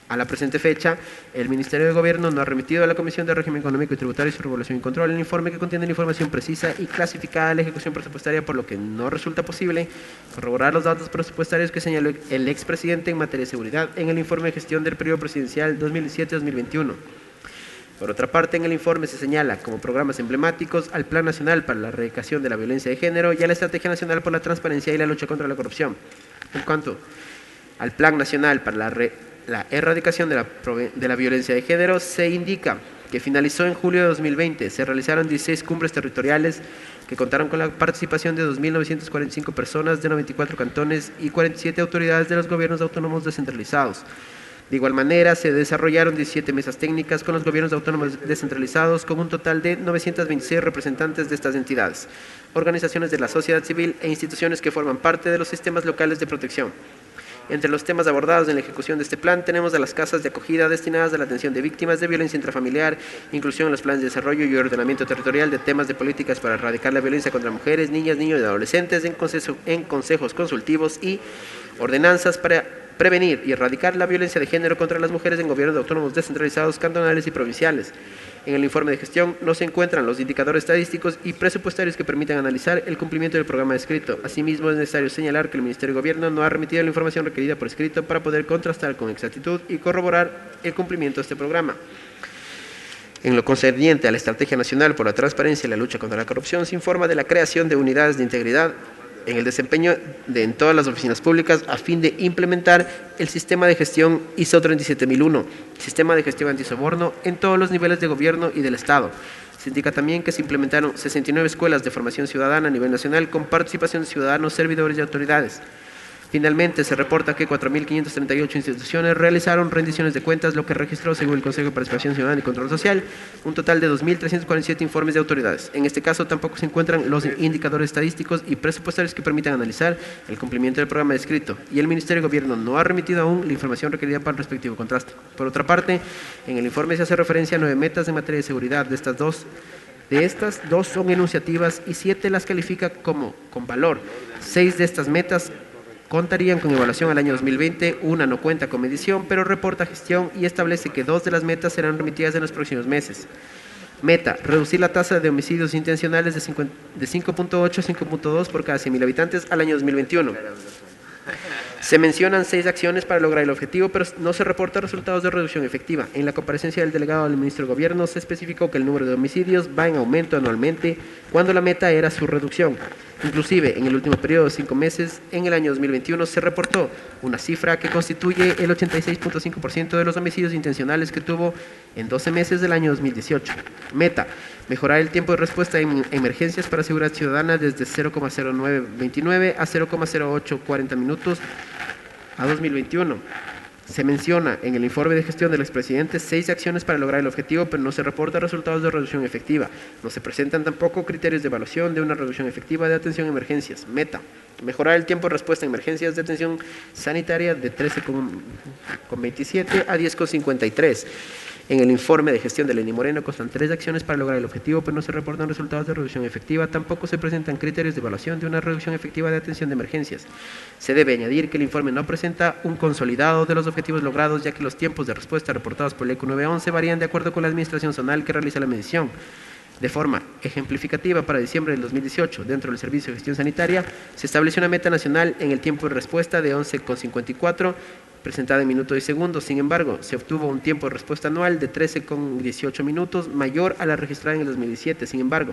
A la presente fecha, el Ministerio de Gobierno no ha remitido a la Comisión de Régimen Económico y Tributario, Regulación y Control el informe que contiene la información precisa y clasificada de la ejecución presupuestaria, por lo que no resulta posible corroborar los datos presupuestarios que señaló el expresidente en materia de seguridad en el informe de gestión del periodo presidencial 2017-2021. Por otra parte, en el informe se señala como programas emblemáticos al Plan Nacional para la Erradicación de la Violencia de Género y a la Estrategia Nacional por la Transparencia y la Lucha contra la Corrupción. En cuanto al Plan Nacional para la Erradicación de la Violencia de Género, se indica que finalizó en julio de 2020, se realizaron 16 cumbres territoriales que contaron con la participación de 2.945 personas de 94 cantones y 47 autoridades de los gobiernos autónomos descentralizados. De igual manera, se desarrollaron 17 mesas técnicas con los gobiernos autónomos descentralizados, con un total de 926 representantes de estas entidades, organizaciones de la sociedad civil e instituciones que forman parte de los sistemas locales de protección. Entre los temas abordados en la ejecución de este plan tenemos a las casas de acogida destinadas a la atención de víctimas de violencia intrafamiliar, inclusión en los planes de desarrollo y ordenamiento territorial de temas de políticas para erradicar la violencia contra mujeres, niñas, niños y adolescentes en consejos consultivos y ordenanzas para prevenir y erradicar la violencia de género contra las mujeres en gobiernos autónomos descentralizados, cantonales y provinciales. En el informe de gestión no se encuentran los indicadores estadísticos y presupuestarios que permitan analizar el cumplimiento del programa escrito. Asimismo, es necesario señalar que el Ministerio de Gobierno no ha remitido la información requerida por escrito para poder contrastar con exactitud y corroborar el cumplimiento de este programa. En lo concerniente a la Estrategia Nacional por la Transparencia y la Lucha contra la Corrupción, se informa de la creación de unidades de integridad en el desempeño en todas las oficinas públicas a fin de implementar el sistema de gestión ISO 37001, sistema de gestión antisoborno en todos los niveles de gobierno y del Estado. Se indica también que se implementaron 69 escuelas de formación ciudadana a nivel nacional con participación de ciudadanos, servidores y autoridades. Finalmente, se reporta que 4.538 instituciones realizaron rendiciones de cuentas, lo que registró, según el Consejo de Participación Ciudadana y Control Social, un total de 2.347 informes de autoridades. En este caso, tampoco se encuentran los indicadores estadísticos y presupuestarios que permitan analizar el cumplimiento del programa descrito, y el Ministerio de Gobierno no ha remitido aún la información requerida para el respectivo contraste. Por otra parte, en el informe se hace referencia a 9 metas en materia de seguridad. De estas, dos son enunciativas y 7 las califica como con valor. 6 de estas metas contarían con evaluación al año 2020, una no cuenta con medición, pero reporta gestión y establece que 2 de las metas serán remitidas en los próximos meses. Meta, reducir la tasa de homicidios intencionales de 5.8 a 5.2 por cada 100.000 habitantes al año 2021. Se mencionan 6 acciones para lograr el objetivo, pero no se reportan resultados de reducción efectiva. En la comparecencia del delegado del Ministro de Gobierno se especificó que el número de homicidios va en aumento anualmente cuando la meta era su reducción. Inclusive, en el último periodo de 5 meses, en el año 2021, se reportó una cifra que constituye el 86.5% de los homicidios intencionales que tuvo en 12 meses del año 2018. Meta, mejorar el tiempo de respuesta en emergencias para seguridad ciudadana desde 0,0929 a 0,0840 minutos a 2021. Se menciona en el informe de gestión del expresidente 6 acciones para lograr el objetivo, pero no se reportan resultados de reducción efectiva. No se presentan tampoco criterios de evaluación de una reducción efectiva de atención a emergencias. Meta, mejorar el tiempo de respuesta en emergencias de atención sanitaria de 13,27 a 10,53. En el informe de gestión de Lenny Moreno constan 3 acciones para lograr el objetivo, pero no se reportan resultados de reducción efectiva. Tampoco se presentan criterios de evaluación de una reducción efectiva de atención de emergencias. Se debe añadir que el informe no presenta un consolidado de los objetivos logrados, ya que los tiempos de respuesta reportados por el ECO 911 varían de acuerdo con la administración zonal que realiza la medición. De forma ejemplificativa, para diciembre del 2018, dentro del Servicio de Gestión Sanitaria, se estableció una meta nacional en el tiempo de respuesta de 11,54, presentada en minutos y segundos. Sin embargo, se obtuvo un tiempo de respuesta anual de 13,18 minutos, mayor a la registrada en el 2017. Sin embargo,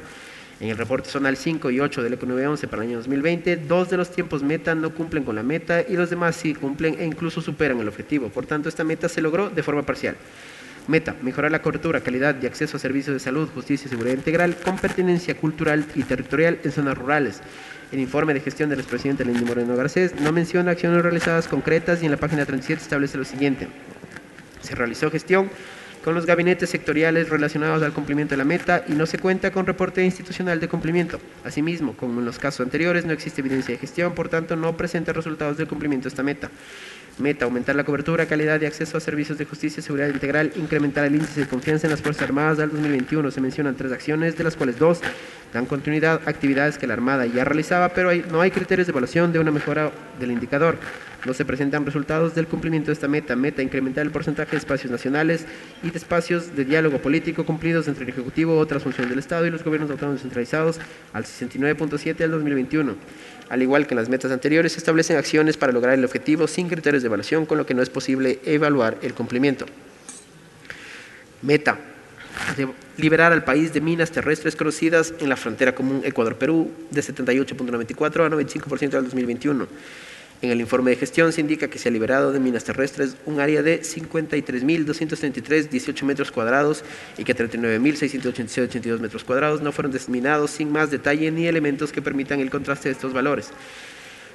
en el reporte zonal 5 y 8 del ECO 911 para el año 2020, 2 de los tiempos meta no cumplen con la meta y los demás sí cumplen e incluso superan el objetivo. Por tanto, esta meta se logró de forma parcial. Meta, mejorar la cobertura, calidad y acceso a servicios de salud, justicia y seguridad integral con pertinencia cultural y territorial en zonas rurales. El informe de gestión del expresidente Lenny Moreno Garcés no menciona acciones realizadas concretas y en la página 37 establece lo siguiente. Se realizó gestión con los gabinetes sectoriales relacionados al cumplimiento de la meta y no se cuenta con reporte institucional de cumplimiento. Asimismo, como en los casos anteriores, no existe evidencia de gestión, por tanto no presenta resultados del cumplimiento de esta meta. Meta, aumentar la cobertura, calidad y acceso a servicios de justicia y seguridad integral, incrementar el índice de confianza en las Fuerzas Armadas del 2021. Se mencionan 3 acciones, de las cuales 2 dan continuidad a actividades que la Armada ya realizaba, pero no hay criterios de evaluación de una mejora del indicador. No se presentan resultados del cumplimiento de esta meta. Meta, incrementar el porcentaje de espacios nacionales y de espacios de diálogo político cumplidos entre el Ejecutivo, otras funciones del Estado y los gobiernos autónomos descentralizados al 69.7 del 2021. Al igual que en las metas anteriores, se establecen acciones para lograr el objetivo sin criterios de evaluación, con lo que no es posible evaluar el cumplimiento. Meta, liberar al país de minas terrestres conocidas en la frontera común Ecuador-Perú de 78.94 a 95% del 2021. En el informe de gestión se indica que se ha liberado de minas terrestres un área de 53.233,18 metros cuadrados y que 39.686,82 metros cuadrados no fueron desminados sin más detalle ni elementos que permitan el contraste de estos valores.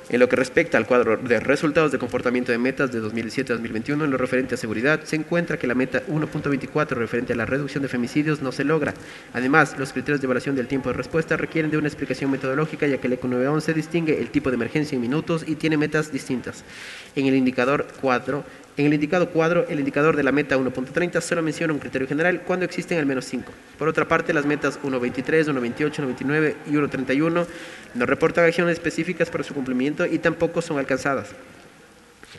En lo que respecta al cuadro de resultados de comportamiento de metas de 2017 a 2021, en lo referente a seguridad, se encuentra que la meta 1.24 referente a la reducción de femicidios no se logra. Además, los criterios de evaluación del tiempo de respuesta requieren de una explicación metodológica, ya que el ECO 911 distingue el tipo de emergencia en minutos y tiene metas distintas. En el indicado cuadro, el indicador de la meta 1.30 solo menciona un criterio general cuando existen al menos 5. Por otra parte, las metas 1.23, 1.28, 1.29 y 1.31 no reportan acciones específicas para su cumplimiento y tampoco son alcanzadas.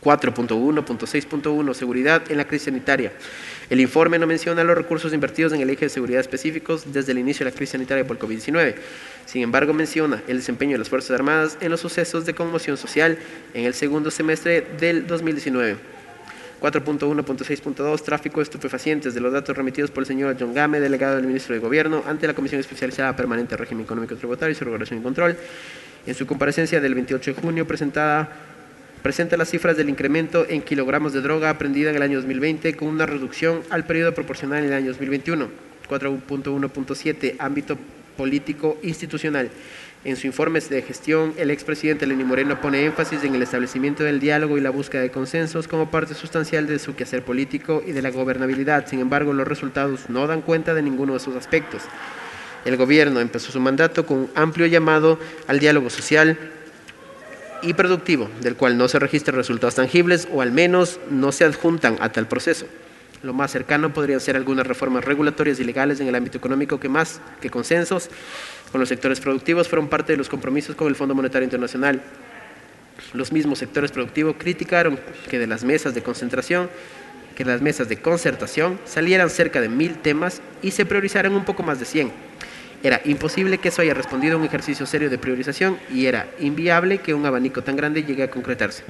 4.1.6.1 Seguridad en la crisis sanitaria. El informe no menciona los recursos invertidos en el eje de seguridad específicos desde el inicio de la crisis sanitaria por COVID-19. Sin embargo, menciona el desempeño de las Fuerzas Armadas en los sucesos de conmoción social en el segundo semestre del 2019. 4.1.6.2 Tráfico de estupefacientes. De los datos remitidos por el señor John Game, delegado del Ministro de Gobierno, ante la Comisión Especializada Permanente de Régimen Económico Tributario y su Regulación y Control, en su comparecencia del 28 de junio presenta las cifras del incremento en kilogramos de droga aprehendida en el año 2020 con una reducción al periodo proporcional en el año 2021. 4.1.7 Ámbito político institucional. En su informe de gestión, el expresidente Lenín Moreno pone énfasis en el establecimiento del diálogo y la búsqueda de consensos como parte sustancial de su quehacer político y de la gobernabilidad. Sin embargo, los resultados no dan cuenta de ninguno de sus aspectos. El gobierno empezó su mandato con un amplio llamado al diálogo social y productivo, del cual no se registran resultados tangibles o al menos no se adjuntan a tal proceso. Lo más cercano podrían ser algunas reformas regulatorias y legales en el ámbito económico que más que consensos con los sectores productivos fueron parte de los compromisos con el Fondo Monetario Internacional. Los mismos sectores productivos criticaron que de las mesas de concertación salieran cerca de 1.000 temas y se priorizaran un poco más de 100. Era imposible que eso haya respondido a un ejercicio serio de priorización y era inviable que un abanico tan grande llegue a concretarse.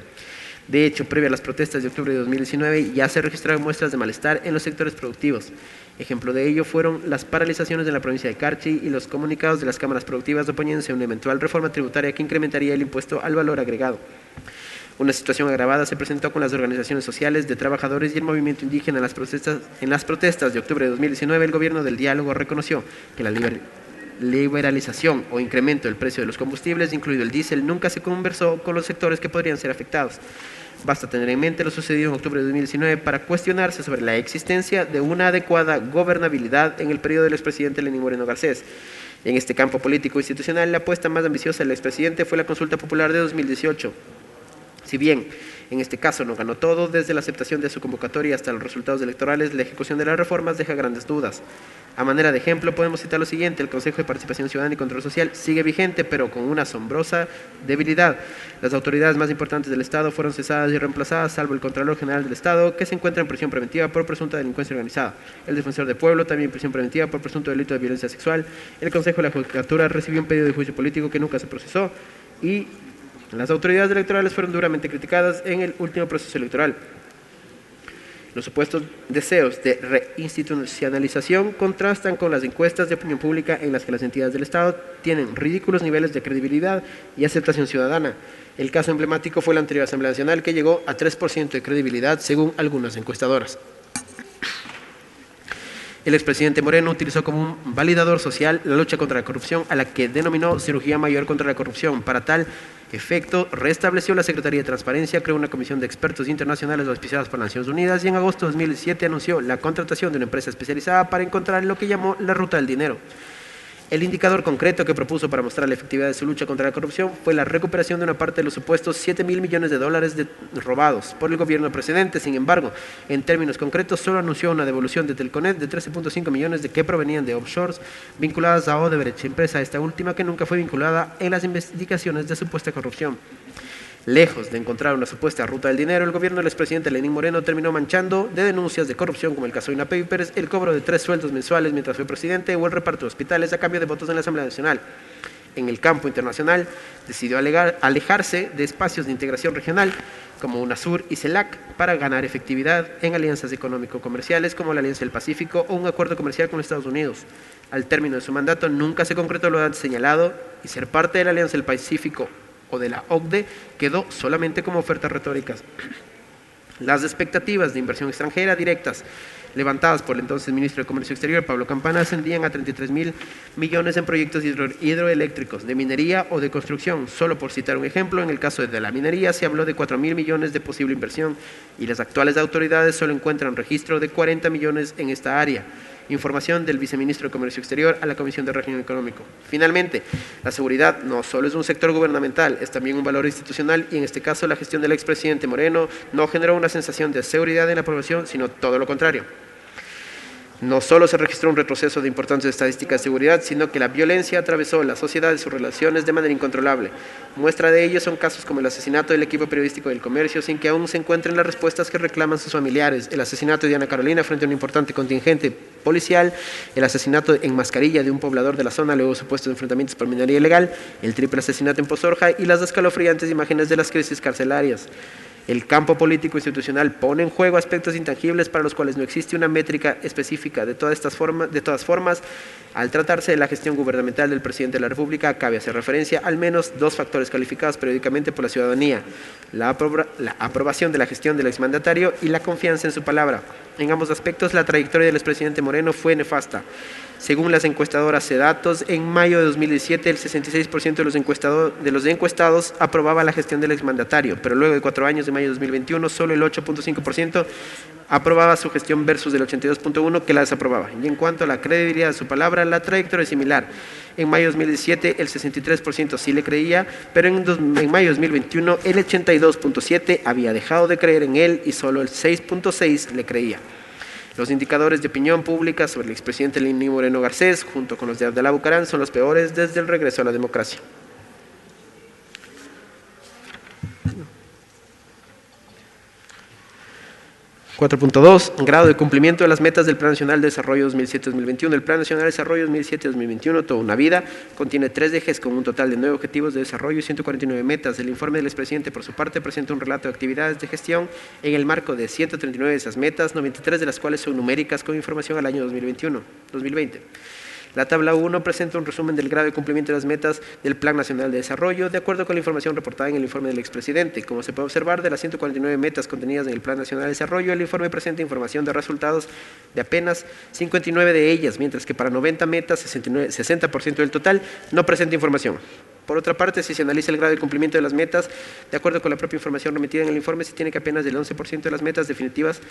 De hecho, previo a las protestas de octubre de 2019, ya se registraron muestras de malestar en los sectores productivos. Ejemplo de ello fueron las paralizaciones en la provincia de Carchi y los comunicados de las cámaras productivas oponiéndose a una eventual reforma tributaria que incrementaría el impuesto al valor agregado. Una situación agravada se presentó con las organizaciones sociales de trabajadores y el movimiento indígena en las protestas de octubre de 2019. El gobierno del diálogo reconoció que la liberalización o incremento del precio de los combustibles, incluido el diésel, nunca se conversó con los sectores que podrían ser afectados. Basta tener en mente lo sucedido en octubre de 2019 para cuestionarse sobre la existencia de una adecuada gobernabilidad en el periodo del expresidente Lenín Moreno Garcés. En este campo político institucional, la apuesta más ambiciosa del expresidente fue la consulta popular de 2018. Si bien en este caso no ganó todo, desde la aceptación de su convocatoria hasta los resultados electorales, la ejecución de las reformas deja grandes dudas. A manera de ejemplo, podemos citar lo siguiente: el Consejo de Participación Ciudadana y Control Social sigue vigente, pero con una asombrosa debilidad. Las autoridades más importantes del Estado fueron cesadas y reemplazadas, salvo el Contralor General del Estado, que se encuentra en prisión preventiva por presunta delincuencia organizada. El Defensor del Pueblo también en prisión preventiva por presunto delito de violencia sexual. El Consejo de la Judicatura recibió un pedido de juicio político que nunca se procesó y las autoridades electorales fueron duramente criticadas en el último proceso electoral. Los supuestos deseos de reinstitucionalización contrastan con las encuestas de opinión pública en las que las entidades del Estado tienen ridículos niveles de credibilidad y aceptación ciudadana. El caso emblemático fue la anterior Asamblea Nacional, que llegó a 3% de credibilidad según algunas encuestadoras. El expresidente Moreno utilizó como un validador social la lucha contra la corrupción, a la que denominó cirugía mayor contra la corrupción. Para tal efecto, restableció la Secretaría de Transparencia, creó una comisión de expertos internacionales auspiciados por las Naciones Unidas y en agosto de 2017 anunció la contratación de una empresa especializada para encontrar lo que llamó la ruta del dinero. El indicador concreto que propuso para mostrar la efectividad de su lucha contra la corrupción fue la recuperación de una parte de los supuestos $7.000 millones robados por el gobierno precedente. Sin embargo, en términos concretos, solo anunció una devolución de Telconet de 13.5 millones que provenían de offshores vinculadas a Odebrecht, empresa esta última que nunca fue vinculada en las investigaciones de supuesta corrupción. Lejos de encontrar una supuesta ruta del dinero, el gobierno del expresidente Lenín Moreno terminó manchando de denuncias de corrupción como el caso INA Papers, el cobro de 3 sueldos mensuales mientras fue presidente o el reparto de hospitales a cambio de votos en la Asamblea Nacional. En el campo internacional, decidió alejarse de espacios de integración regional como UNASUR y CELAC para ganar efectividad en alianzas económico-comerciales como la Alianza del Pacífico o un acuerdo comercial con Estados Unidos. Al término de su mandato, nunca se concretó lo antes señalado y ser parte de la Alianza del Pacífico o de la OCDE quedó solamente como ofertas retóricas. Las expectativas de inversión extranjera directas levantadas por el entonces ministro de Comercio Exterior, Pablo Campana, ascendían a 33.000 millones en proyectos hidroeléctricos, de minería o de construcción. Solo por citar un ejemplo, en el caso de la minería se habló de 4.000 millones de posible inversión y las actuales autoridades solo encuentran registro de 40 millones en esta área. Información del viceministro de Comercio Exterior a la Comisión de Régimen Económico. Finalmente, la seguridad no solo es un sector gubernamental, es también un valor institucional y en este caso la gestión del expresidente Moreno no generó una sensación de seguridad en la población, sino todo lo contrario. No solo se registró un retroceso de importantes estadísticas de seguridad, sino que la violencia atravesó la sociedad y sus relaciones de manera incontrolable. Muestra de ello son casos como el asesinato del equipo periodístico del Comercio, sin que aún se encuentren las respuestas que reclaman sus familiares, el asesinato de Diana Carolina frente a un importante contingente policial, el asesinato en Mascarilla de un poblador de la zona luego de supuestos enfrentamientos por minería ilegal, el triple asesinato en Pozorja y las escalofriantes imágenes de las crisis carcelarias. El campo político institucional pone en juego aspectos intangibles para los cuales no existe una métrica específica. De todas formas, al tratarse de la gestión gubernamental del presidente de la República, cabe hacer referencia al menos dos factores calificados periódicamente por la ciudadanía: la aprobación de la gestión del exmandatario y la confianza en su palabra. En ambos aspectos, la trayectoria del expresidente Moreno fue nefasta. Según las encuestadoras CEDATOS, en mayo de 2017 el 66% de los encuestados aprobaba la gestión del exmandatario, pero luego de 4 años, de mayo de 2021, solo el 8.5% aprobaba su gestión versus el 82.1% que la desaprobaba. Y en cuanto a la credibilidad de su palabra, la trayectoria es similar. En mayo de 2017 el 63% sí le creía, pero en mayo de 2021 el 82.7% había dejado de creer en él y solo el 6.6% le creía. Los indicadores de opinión pública sobre el expresidente Lenín Moreno Garcés, junto con los de Abdalá Bucaram, son los peores desde el regreso a la democracia. (4.2) Grado de cumplimiento de las metas del Plan Nacional de Desarrollo 2007-2021. El Plan Nacional de Desarrollo 2007-2021, toda una vida, contiene 3 ejes con un total de 9 objetivos de desarrollo y 149 metas. El informe del expresidente, por su parte, presenta un relato de actividades de gestión en el marco de 139 de esas metas, 93 de las cuales son numéricas con información al año 2020. La tabla 1 presenta un resumen del grado de cumplimiento de las metas del Plan Nacional de Desarrollo, de acuerdo con la información reportada en el informe del expresidente. Como se puede observar, de las 149 metas contenidas en el Plan Nacional de Desarrollo, el informe presenta información de resultados de apenas 59 de ellas, mientras que para 90 metas, 60% del total, no presenta información. Por otra parte, si se analiza el grado de cumplimiento de las metas, de acuerdo con la propia información remitida en el informe, se tiene que apenas el 11% de las metas definidas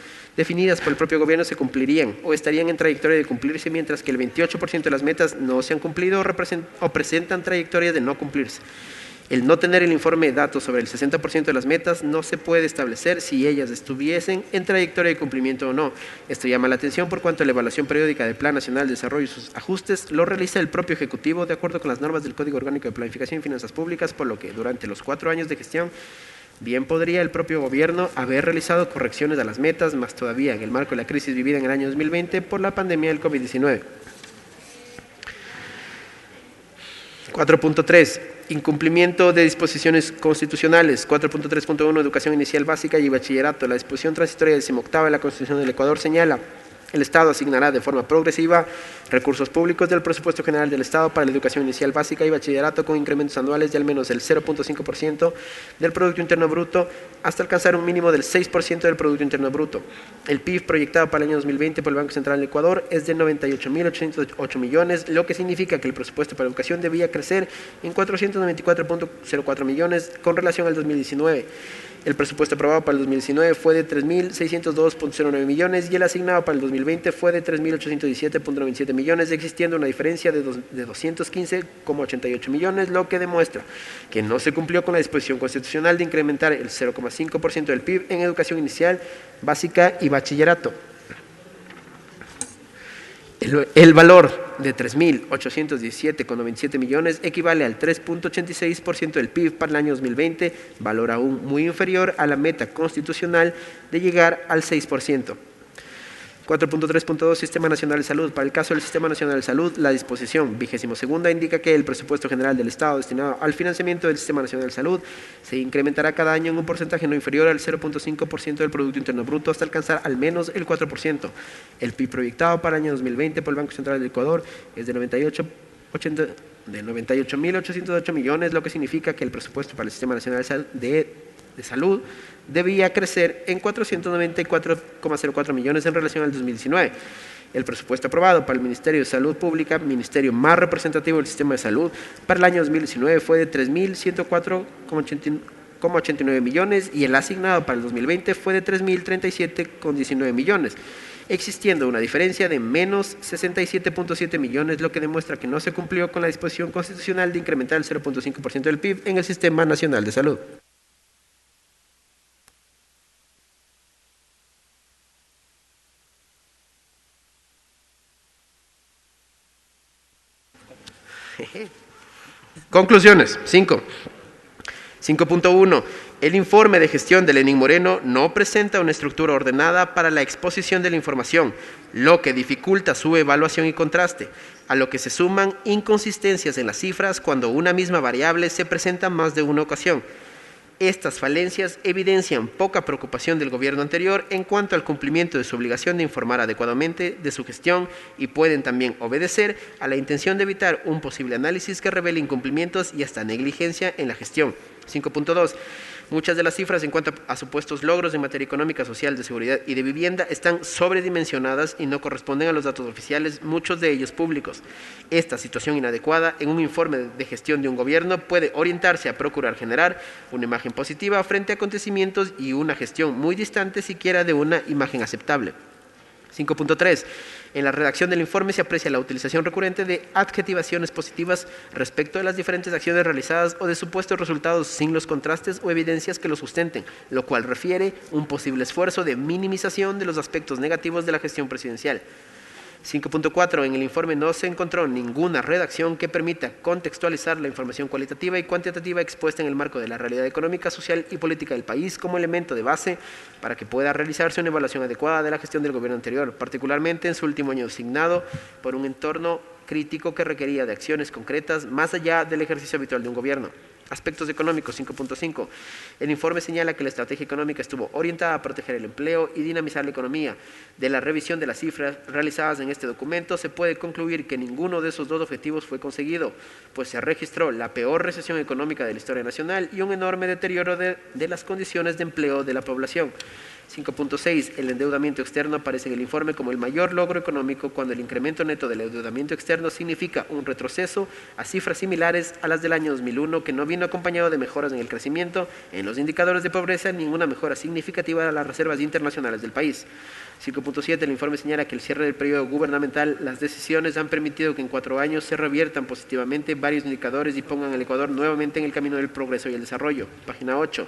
por el propio gobierno se cumplirían o estarían en trayectoria de cumplirse, mientras que el 28% de las metas no se han cumplido o presentan trayectoria de no cumplirse. El no tener el informe de datos sobre el 60% de las metas no se puede establecer si ellas estuviesen en trayectoria de cumplimiento o no. Esto llama la atención por cuanto la evaluación periódica del Plan Nacional de Desarrollo y sus ajustes lo realiza el propio Ejecutivo de acuerdo con las normas del Código Orgánico de Planificación y Finanzas Públicas, por lo que durante los 4 años de gestión bien podría el propio gobierno haber realizado correcciones a las metas, más todavía en el marco de la crisis vivida en el año 2020 por la pandemia del COVID-19. 4.3. Incumplimiento de disposiciones constitucionales. 4.3.1. Educación inicial básica y bachillerato. La disposición transitoria 18ª de la Constitución del Ecuador señala: el Estado asignará de forma progresiva recursos públicos del presupuesto general del Estado para la educación inicial básica y bachillerato con incrementos anuales de al menos el 0.5% del Producto Interno Bruto hasta alcanzar un mínimo del 6% del Producto Interno Bruto. El PIB proyectado para el año 2020 por el Banco Central del Ecuador es de 98.808 millones, lo que significa que el presupuesto para educación debía crecer en 494.04 millones con relación al 2019. El presupuesto aprobado para el 2019 fue de 3.602.09 millones y el asignado para el 2020 fue de 3.817.97 millones, existiendo una diferencia de 215.88 millones, lo que demuestra que no se cumplió con la disposición constitucional de incrementar el 0.5% del PIB en educación inicial, básica y bachillerato. El valor de 3.817.97 millones equivale al 3.86% del PIB para el año 2020, valor aún muy inferior a la meta constitucional de llegar al 6%. 4.3.2 Sistema Nacional de Salud. Para el caso del Sistema Nacional de Salud, la disposición 22ª indica que el presupuesto general del Estado destinado al financiamiento del Sistema Nacional de Salud se incrementará cada año en un porcentaje no inferior al 0.5% del Producto Interno Bruto hasta alcanzar al menos el 4%. El PIB proyectado para el año 2020 por el Banco Central del Ecuador es de 98.8 98.808 millones, lo que significa que el presupuesto para el Sistema Nacional de Salud debía crecer en 494,04 millones en relación al 2019. El presupuesto aprobado para el Ministerio de Salud Pública, ministerio más representativo del sistema de salud, para el año 2019 fue de 3.104,89 millones y el asignado para el 2020 fue de 3.037,19 millones, existiendo una diferencia de menos 67,7 millones, lo que demuestra que no se cumplió con la disposición constitucional de incrementar el 0,5% del PIB en el Sistema Nacional de Salud. Conclusiones. 5.1. El informe de gestión de Lenín Moreno no presenta una estructura ordenada para la exposición de la información, lo que dificulta su evaluación y contraste, a lo que se suman inconsistencias en las cifras cuando una misma variable se presenta más de una ocasión. Estas falencias evidencian poca preocupación del gobierno anterior en cuanto al cumplimiento de su obligación de informar adecuadamente de su gestión y pueden también obedecer a la intención de evitar un posible análisis que revele incumplimientos y hasta negligencia en la gestión. 5.2. Muchas de las cifras en cuanto a supuestos logros en materia económica, social, de seguridad y de vivienda están sobredimensionadas y no corresponden a los datos oficiales, muchos de ellos públicos. Esta situación inadecuada en un informe de gestión de un gobierno puede orientarse a procurar generar una imagen positiva frente a acontecimientos y una gestión muy distante siquiera de una imagen aceptable. 5.3. En la redacción del informe se aprecia la utilización recurrente de adjetivaciones positivas respecto de las diferentes acciones realizadas o de supuestos resultados sin los contrastes o evidencias que los sustenten, lo cual refiere un posible esfuerzo de minimización de los aspectos negativos de la gestión presidencial. 5.4. En el informe no se encontró ninguna redacción que permita contextualizar la información cualitativa y cuantitativa expuesta en el marco de la realidad económica, social y política del país como elemento de base para que pueda realizarse una evaluación adecuada de la gestión del gobierno anterior, particularmente en su último año asignado por un entorno crítico que requería de acciones concretas más allá del ejercicio habitual de un gobierno. Aspectos económicos. 5.5. El informe señala que la estrategia económica estuvo orientada a proteger el empleo y dinamizar la economía. De la revisión de las cifras realizadas en este documento se puede concluir que ninguno de esos dos objetivos fue conseguido, pues se registró la peor recesión económica de la historia nacional y un enorme deterioro de las condiciones de empleo de la población. 5.6. El endeudamiento externo aparece en el informe como el mayor logro económico cuando el incremento neto del endeudamiento externo significa un retroceso a cifras similares a las del año 2001 que no vino acompañado de mejoras en el crecimiento, en los indicadores de pobreza, ninguna mejora significativa de las reservas internacionales del país. 5.7. El informe señala que el cierre del periodo gubernamental, las decisiones han permitido que en 4 años se reviertan positivamente varios indicadores y pongan al Ecuador nuevamente en el camino del progreso y el desarrollo. Página 8.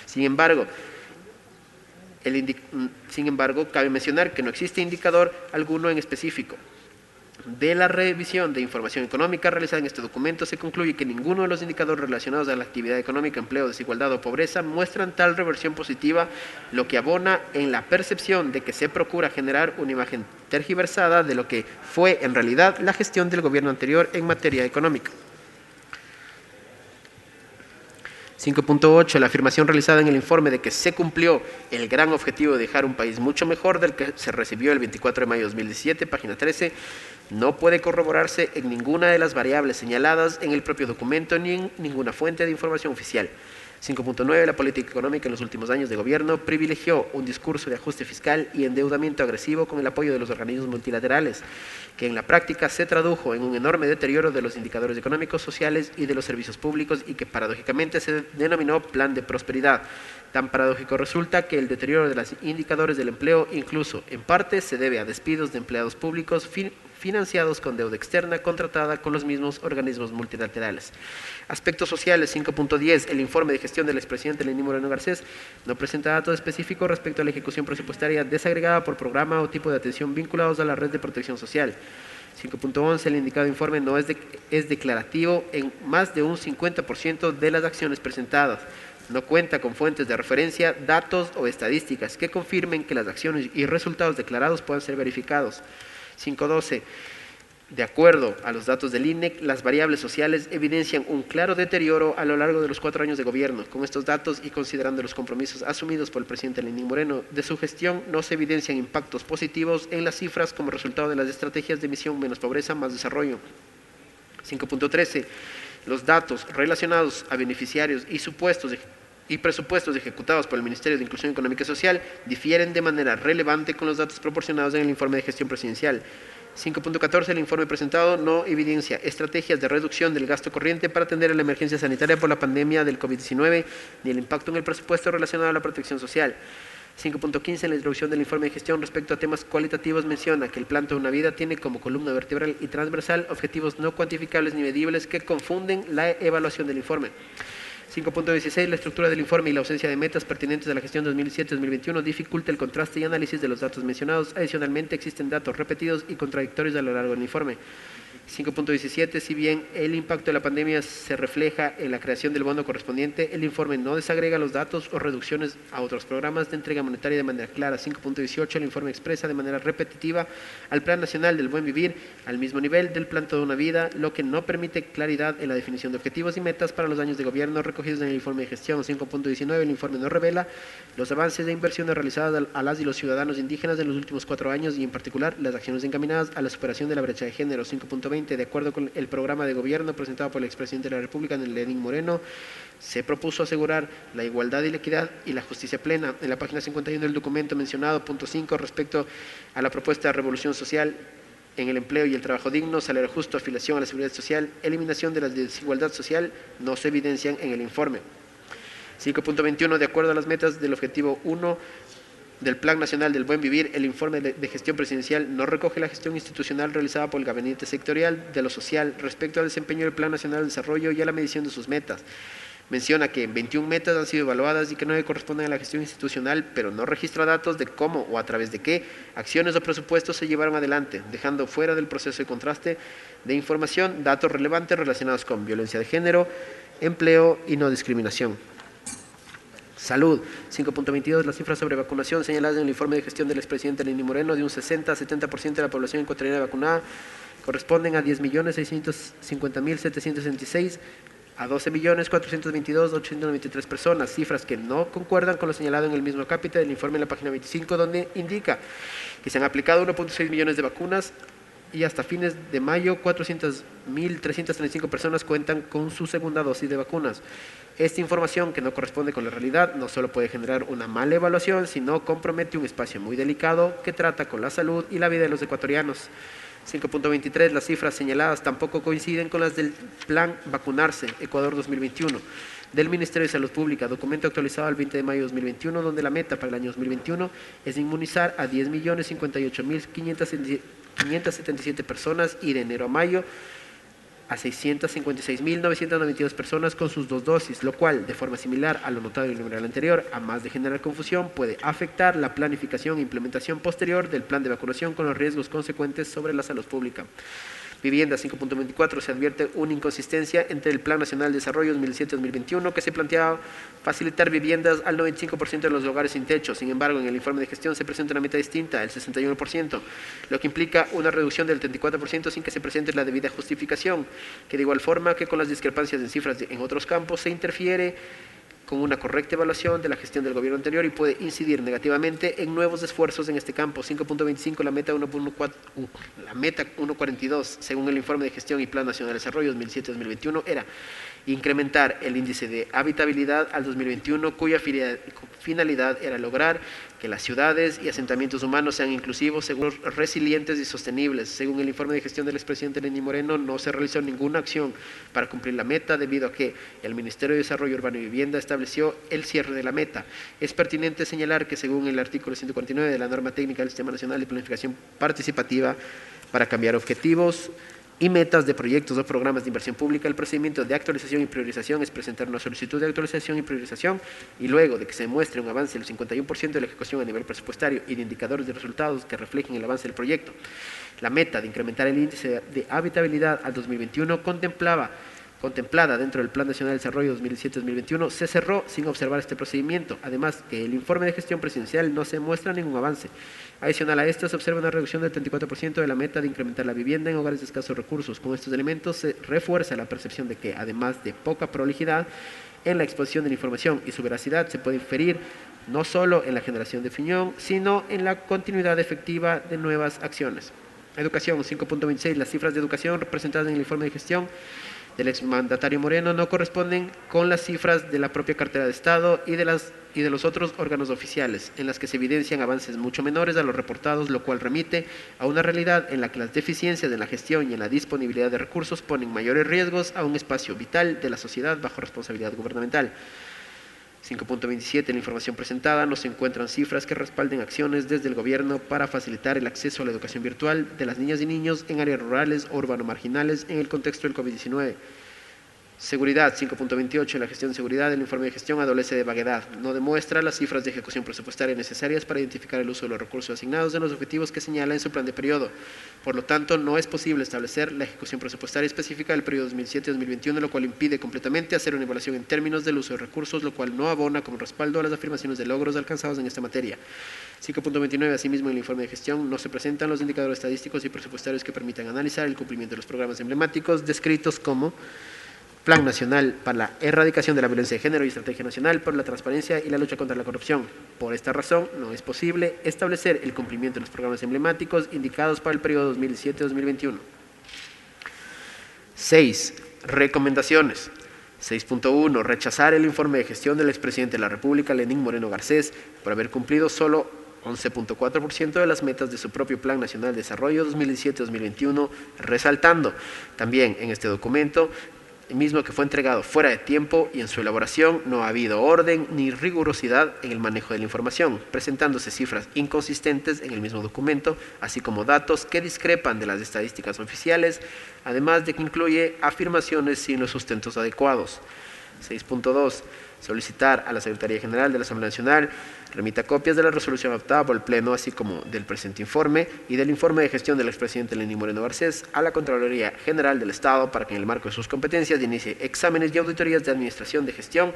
Sin embargo, cabe mencionar que no existe indicador alguno en específico. De la revisión de información económica realizada en este documento se concluye que ninguno de los indicadores relacionados a la actividad económica, empleo, desigualdad o pobreza muestran tal reversión positiva, lo que abona en la percepción de que se procura generar una imagen tergiversada de lo que fue en realidad la gestión del gobierno anterior en materia económica. 5.8. La afirmación realizada en el informe de que se cumplió el gran objetivo de dejar un país mucho mejor del que se recibió el 24 de mayo de 2017, página 13, no puede corroborarse en ninguna de las variables señaladas en el propio documento ni en ninguna fuente de información oficial. 5.9. La política económica en los últimos años de gobierno privilegió un discurso de ajuste fiscal y endeudamiento agresivo con el apoyo de los organismos multilaterales, que en la práctica se tradujo en un enorme deterioro de los indicadores económicos, sociales y de los servicios públicos y que paradójicamente se denominó Plan de Prosperidad. Tan paradójico resulta que el deterioro de los indicadores del empleo incluso en parte se debe a despidos de empleados públicos financiados con deuda externa contratada con los mismos organismos multilaterales. Aspectos sociales. 5.10. El informe de gestión del expresidente Lenín Moreno Garcés no presenta datos específicos respecto a la ejecución presupuestaria desagregada por programa o tipo de atención vinculados a la red de protección social. 5.11. El indicado informe no es declarativo en más de un 50% de las acciones presentadas. No cuenta con fuentes de referencia, datos o estadísticas que confirmen que las acciones y resultados declarados puedan ser verificados. 5.12. De acuerdo a los datos del INEC, las variables sociales evidencian un claro deterioro a lo largo de los 4 años de gobierno. Con estos datos y considerando los compromisos asumidos por el presidente Lenín Moreno de su gestión, no se evidencian impactos positivos en las cifras como resultado de las estrategias de misión menos pobreza, más desarrollo. 5.13. Los datos relacionados a beneficiarios y presupuestos ejecutados por el Ministerio de Inclusión Económica y Social difieren de manera relevante con los datos proporcionados en el informe de gestión presidencial. 5.14. El informe presentado no evidencia estrategias de reducción del gasto corriente para atender a la emergencia sanitaria por la pandemia del COVID-19 ni el impacto en el presupuesto relacionado a la protección social. 5.15. En la introducción del informe de gestión respecto a temas cualitativos menciona que el plan Toda una Vida tiene como columna vertebral y transversal objetivos no cuantificables ni medibles que confunden la evaluación del informe. 5.16. La estructura del informe y la ausencia de metas pertinentes a la gestión 2007-2021 dificulta el contraste y análisis de los datos mencionados. Adicionalmente, existen datos repetidos y contradictorios a lo largo del informe. 5.17. Si bien el impacto de la pandemia se refleja en la creación del bono correspondiente, el informe no desagrega los datos o reducciones a otros programas de entrega monetaria de manera clara. 5.18. El informe expresa de manera repetitiva al Plan Nacional del Buen Vivir al mismo nivel del Plan Toda una Vida, lo que no permite claridad en la definición de objetivos y metas para los años de gobierno recogidos en el informe de gestión. 5.19. El informe no revela los avances de inversiones realizadas a las y los ciudadanos indígenas en los últimos 4 años y en particular las acciones encaminadas a la superación de la brecha de género. 5.20. De acuerdo con el programa de gobierno presentado por el expresidente de la República, Lenín Moreno, se propuso asegurar la igualdad y la equidad y la justicia plena. En la página 51 del documento mencionado, punto 5, respecto a la propuesta de revolución social en el empleo y el trabajo digno, salario justo, afiliación a la seguridad social, eliminación de la desigualdad social, no se evidencian en el informe. 5.21. De acuerdo a las metas del objetivo 1 del Plan Nacional del Buen Vivir, el informe de gestión presidencial no recoge la gestión institucional realizada por el Gabinete Sectorial de lo Social respecto al desempeño del Plan Nacional de Desarrollo y a la medición de sus metas. Menciona que 21 metas han sido evaluadas y que 9 corresponden a la gestión institucional, pero no registra datos de cómo o a través de qué acciones o presupuestos se llevaron adelante, dejando fuera del proceso de contraste de información datos relevantes relacionados con violencia de género, empleo y no discriminación. Salud. 5.22. Las cifras sobre vacunación señaladas en el informe de gestión del expresidente Lenín Moreno de un 60 a 70% de la población ecuatoriana vacunada corresponden a 10.650.766 a 12.422.893 personas, cifras que no concuerdan con lo señalado en el mismo capítulo del informe en la página 25, donde indica que se han aplicado 1.6 millones de vacunas y hasta fines de mayo 400.335 personas cuentan con su segunda dosis de vacunas. Esta información, que no corresponde con la realidad, no solo puede generar una mala evaluación, sino compromete un espacio muy delicado que trata con la salud y la vida de los ecuatorianos. 5.23. Las cifras señaladas tampoco coinciden con las del Plan Vacunarse Ecuador 2021 del Ministerio de Salud Pública, documento actualizado el 20 de mayo de 2021, donde la meta para el año 2021 es inmunizar a 10.058.577 personas y de enero a mayo a 656.992 personas con sus 2 dosis, lo cual, de forma similar a lo notado en el numeral anterior, a más de generar confusión, puede afectar la planificación e implementación posterior del plan de vacunación con los riesgos consecuentes sobre la salud pública. Vivienda. 5.24. Se advierte una inconsistencia entre el Plan Nacional de Desarrollo 2007-2021 que se planteaba facilitar viviendas al 95% de los hogares sin techo. Sin embargo, en el informe de gestión se presenta una meta distinta, el 61%, lo que implica una reducción del 34% sin que se presente la debida justificación, que de igual forma que con las discrepancias en cifras en otros campos se interfiere con una correcta evaluación de la gestión del gobierno anterior y puede incidir negativamente en nuevos esfuerzos en este campo. 5.25. La meta 1.42, según el informe de gestión y Plan Nacional de Desarrollo 2007-2021, era incrementar el índice de habitabilidad al 2021, cuya finalidad era lograr que las ciudades y asentamientos humanos sean inclusivos, seguros, resilientes y sostenibles. Según el informe de gestión del expresidente Lenín Moreno, no se realizó ninguna acción para cumplir la meta debido a que el Ministerio de Desarrollo Urbano y Vivienda estableció el cierre de la meta. Es pertinente señalar que según el artículo 149 de la norma técnica del Sistema Nacional de Planificación Participativa, para cambiar objetivos y metas de proyectos o programas de inversión pública, el procedimiento de actualización y priorización es presentar una solicitud de actualización y priorización y luego de que se muestre un avance del 51% de la ejecución a nivel presupuestario y de indicadores de resultados que reflejen el avance del proyecto. La meta de incrementar el índice de habitabilidad al 2021 contemplada dentro del Plan Nacional de Desarrollo 2007-2021 se cerró sin observar este procedimiento, además que el informe de gestión presidencial no se muestra ningún avance. Adicional a esto, se observa una reducción del 34% de la meta de incrementar la vivienda en hogares de escasos recursos. Con estos elementos se refuerza la percepción de que, además de poca prolijidad en la exposición de la información y su veracidad, se puede inferir no solo en la generación de opinión, sino en la continuidad efectiva de nuevas acciones. Educación, 5.26. Las cifras de educación presentadas en el informe de gestión del exmandatario Moreno no corresponden con las cifras de la propia cartera de Estado y de los otros órganos oficiales, en las que se evidencian avances mucho menores a los reportados, lo cual remite a una realidad en la que las deficiencias en la gestión y en la disponibilidad de recursos ponen mayores riesgos a un espacio vital de la sociedad bajo responsabilidad gubernamental. 5.27. En la información presentada no se encuentran cifras que respalden acciones desde el gobierno para facilitar el acceso a la educación virtual de las niñas y niños en áreas rurales o urbano-marginales en el contexto del COVID-19. Seguridad, 5.28. La gestión de seguridad del informe de gestión adolece de vaguedad. No demuestra las cifras de ejecución presupuestaria necesarias para identificar el uso de los recursos asignados en los objetivos que señala en su plan de periodo. Por lo tanto, no es posible establecer la ejecución presupuestaria específica del periodo 2007-2021, lo cual impide completamente hacer una evaluación en términos del uso de recursos, lo cual no abona como respaldo a las afirmaciones de logros alcanzados en esta materia. 5.29. Asimismo, en el informe de gestión no se presentan los indicadores estadísticos y presupuestarios que permitan analizar el cumplimiento de los programas emblemáticos descritos como Plan Nacional para la Erradicación de la Violencia de Género y Estrategia Nacional por la Transparencia y la Lucha contra la Corrupción. Por esta razón, no es posible establecer el cumplimiento de los programas emblemáticos indicados para el periodo 2017-2021. 6. Recomendaciones. 6.1. Rechazar el informe de gestión del expresidente de la República, Lenín Moreno Garcés, por haber cumplido solo 11.4% de las metas de su propio Plan Nacional de Desarrollo 2017-2021, resaltando también en este documento mismo que fue entregado fuera de tiempo y en su elaboración no ha habido orden ni rigurosidad en el manejo de la información, presentándose cifras inconsistentes en el mismo documento, así como datos que discrepan de las estadísticas oficiales, además de que incluye afirmaciones sin los sustentos adecuados. 6.2. Solicitar a la Secretaría General de la Asamblea Nacional remita copias de la resolución adoptada por el Pleno, así como del presente informe y del informe de gestión del expresidente Lenín Moreno Garcés a la Contraloría General del Estado para que en el marco de sus competencias inicie exámenes y auditorías de administración de gestión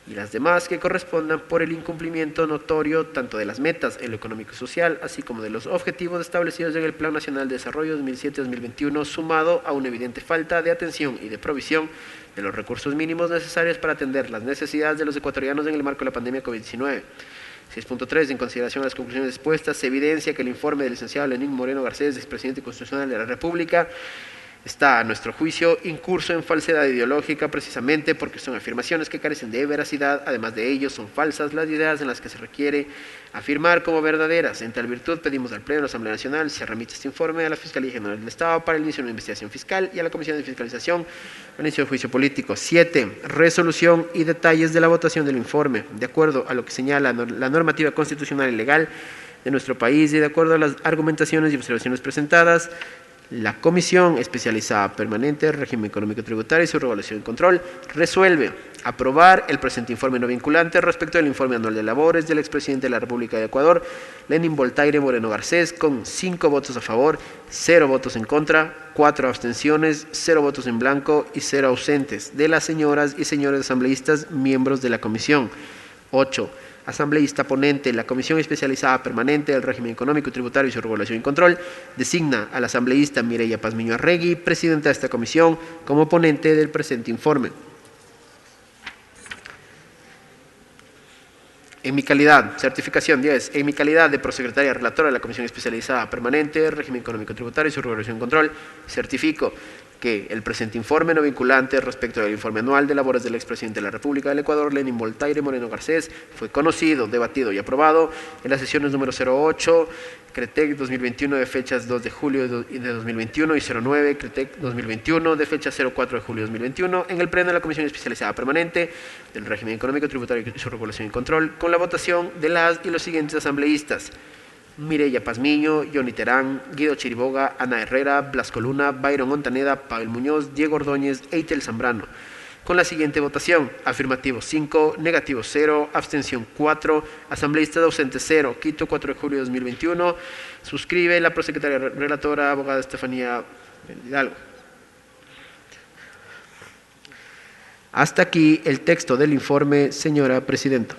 y las demás que correspondan por el incumplimiento notorio tanto de las metas en lo económico y social, así como de los objetivos establecidos en el Plan Nacional de Desarrollo 2007-2021, sumado a una evidente falta de atención y de provisión de los recursos mínimos necesarios para atender las necesidades de los ecuatorianos en el marco de la pandemia COVID-19. 6.3. En consideración de las conclusiones expuestas, se evidencia que el informe del licenciado Lenín Moreno Garcés, expresidente constitucional de la República, está, a nuestro juicio, incurso en falsedad ideológica precisamente porque son afirmaciones que carecen de veracidad. Además de ello, son falsas las ideas en las que se requiere afirmar como verdaderas. En tal virtud, pedimos al Pleno de la Asamblea Nacional se remite este informe a la Fiscalía General del Estado para el inicio de una investigación fiscal y a la Comisión de Fiscalización para el inicio de juicio político. 7. Resolución y detalles de la votación del informe. De acuerdo a lo que señala la normativa constitucional y legal de nuestro país y de acuerdo a las argumentaciones y observaciones presentadas, la Comisión Especializada Permanente del Régimen Económico Tributario y su Regulación y Control resuelve aprobar el presente informe no vinculante respecto del informe anual de labores del expresidente de la República de Ecuador, Lenín Voltaire Moreno Garcés, con 5 votos a favor, 0 votos en contra, 4 abstenciones, 0 votos en blanco y 0 ausentes de las señoras y señores asambleístas miembros de la Comisión. 8. Asambleísta ponente. La Comisión Especializada Permanente del Régimen Económico Tributario y su Regulación y Control designa a la asambleísta Mireya Pazmiño Arregui, presidenta de esta comisión, como ponente del presente informe. En mi calidad, certificación 10, en mi calidad de prosecretaria relatora de la Comisión Especializada Permanente del Régimen Económico Tributario y su Regulación y Control, certifico que el presente informe no vinculante respecto del informe anual de labores del expresidente de la República del Ecuador, Lenín Voltaire Moreno Garcés, fue conocido, debatido y aprobado en las sesiones número 08, CRETEC 2021 de fechas 2 de julio de 2021 y 09, CRETEC 2021 de fecha 04 de julio de 2021, en el Pleno de la Comisión Especializada Permanente del Régimen Económico Tributario y su Regulación y Control, con la votación de las y los siguientes asambleístas: Mireya Pazmiño, Johnny Terán, Guido Chiriboga, Ana Herrera, Blasco Luna, Byron Montaneda, Pavel Muñoz, Diego Ordóñez, Eitel Zambrano. Con la siguiente votación: afirmativo 5, negativo 0, abstención 4, asambleístas ausentes 0, Quito 4 de julio de 2021. Suscribe la prosecretaria relatora, abogada Estefanía Hidalgo. Hasta aquí el texto del informe, señora presidenta.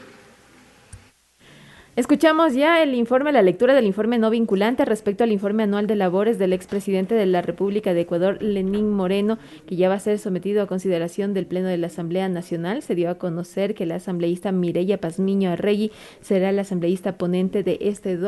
Escuchamos ya el informe, la lectura del informe no vinculante respecto al informe anual de labores del expresidente de la República de Ecuador, Lenín Moreno, que ya va a ser sometido a consideración del Pleno de la Asamblea Nacional. Se dio a conocer que la asambleísta Mireya Pazmiño Arregui será la asambleísta ponente de este documento.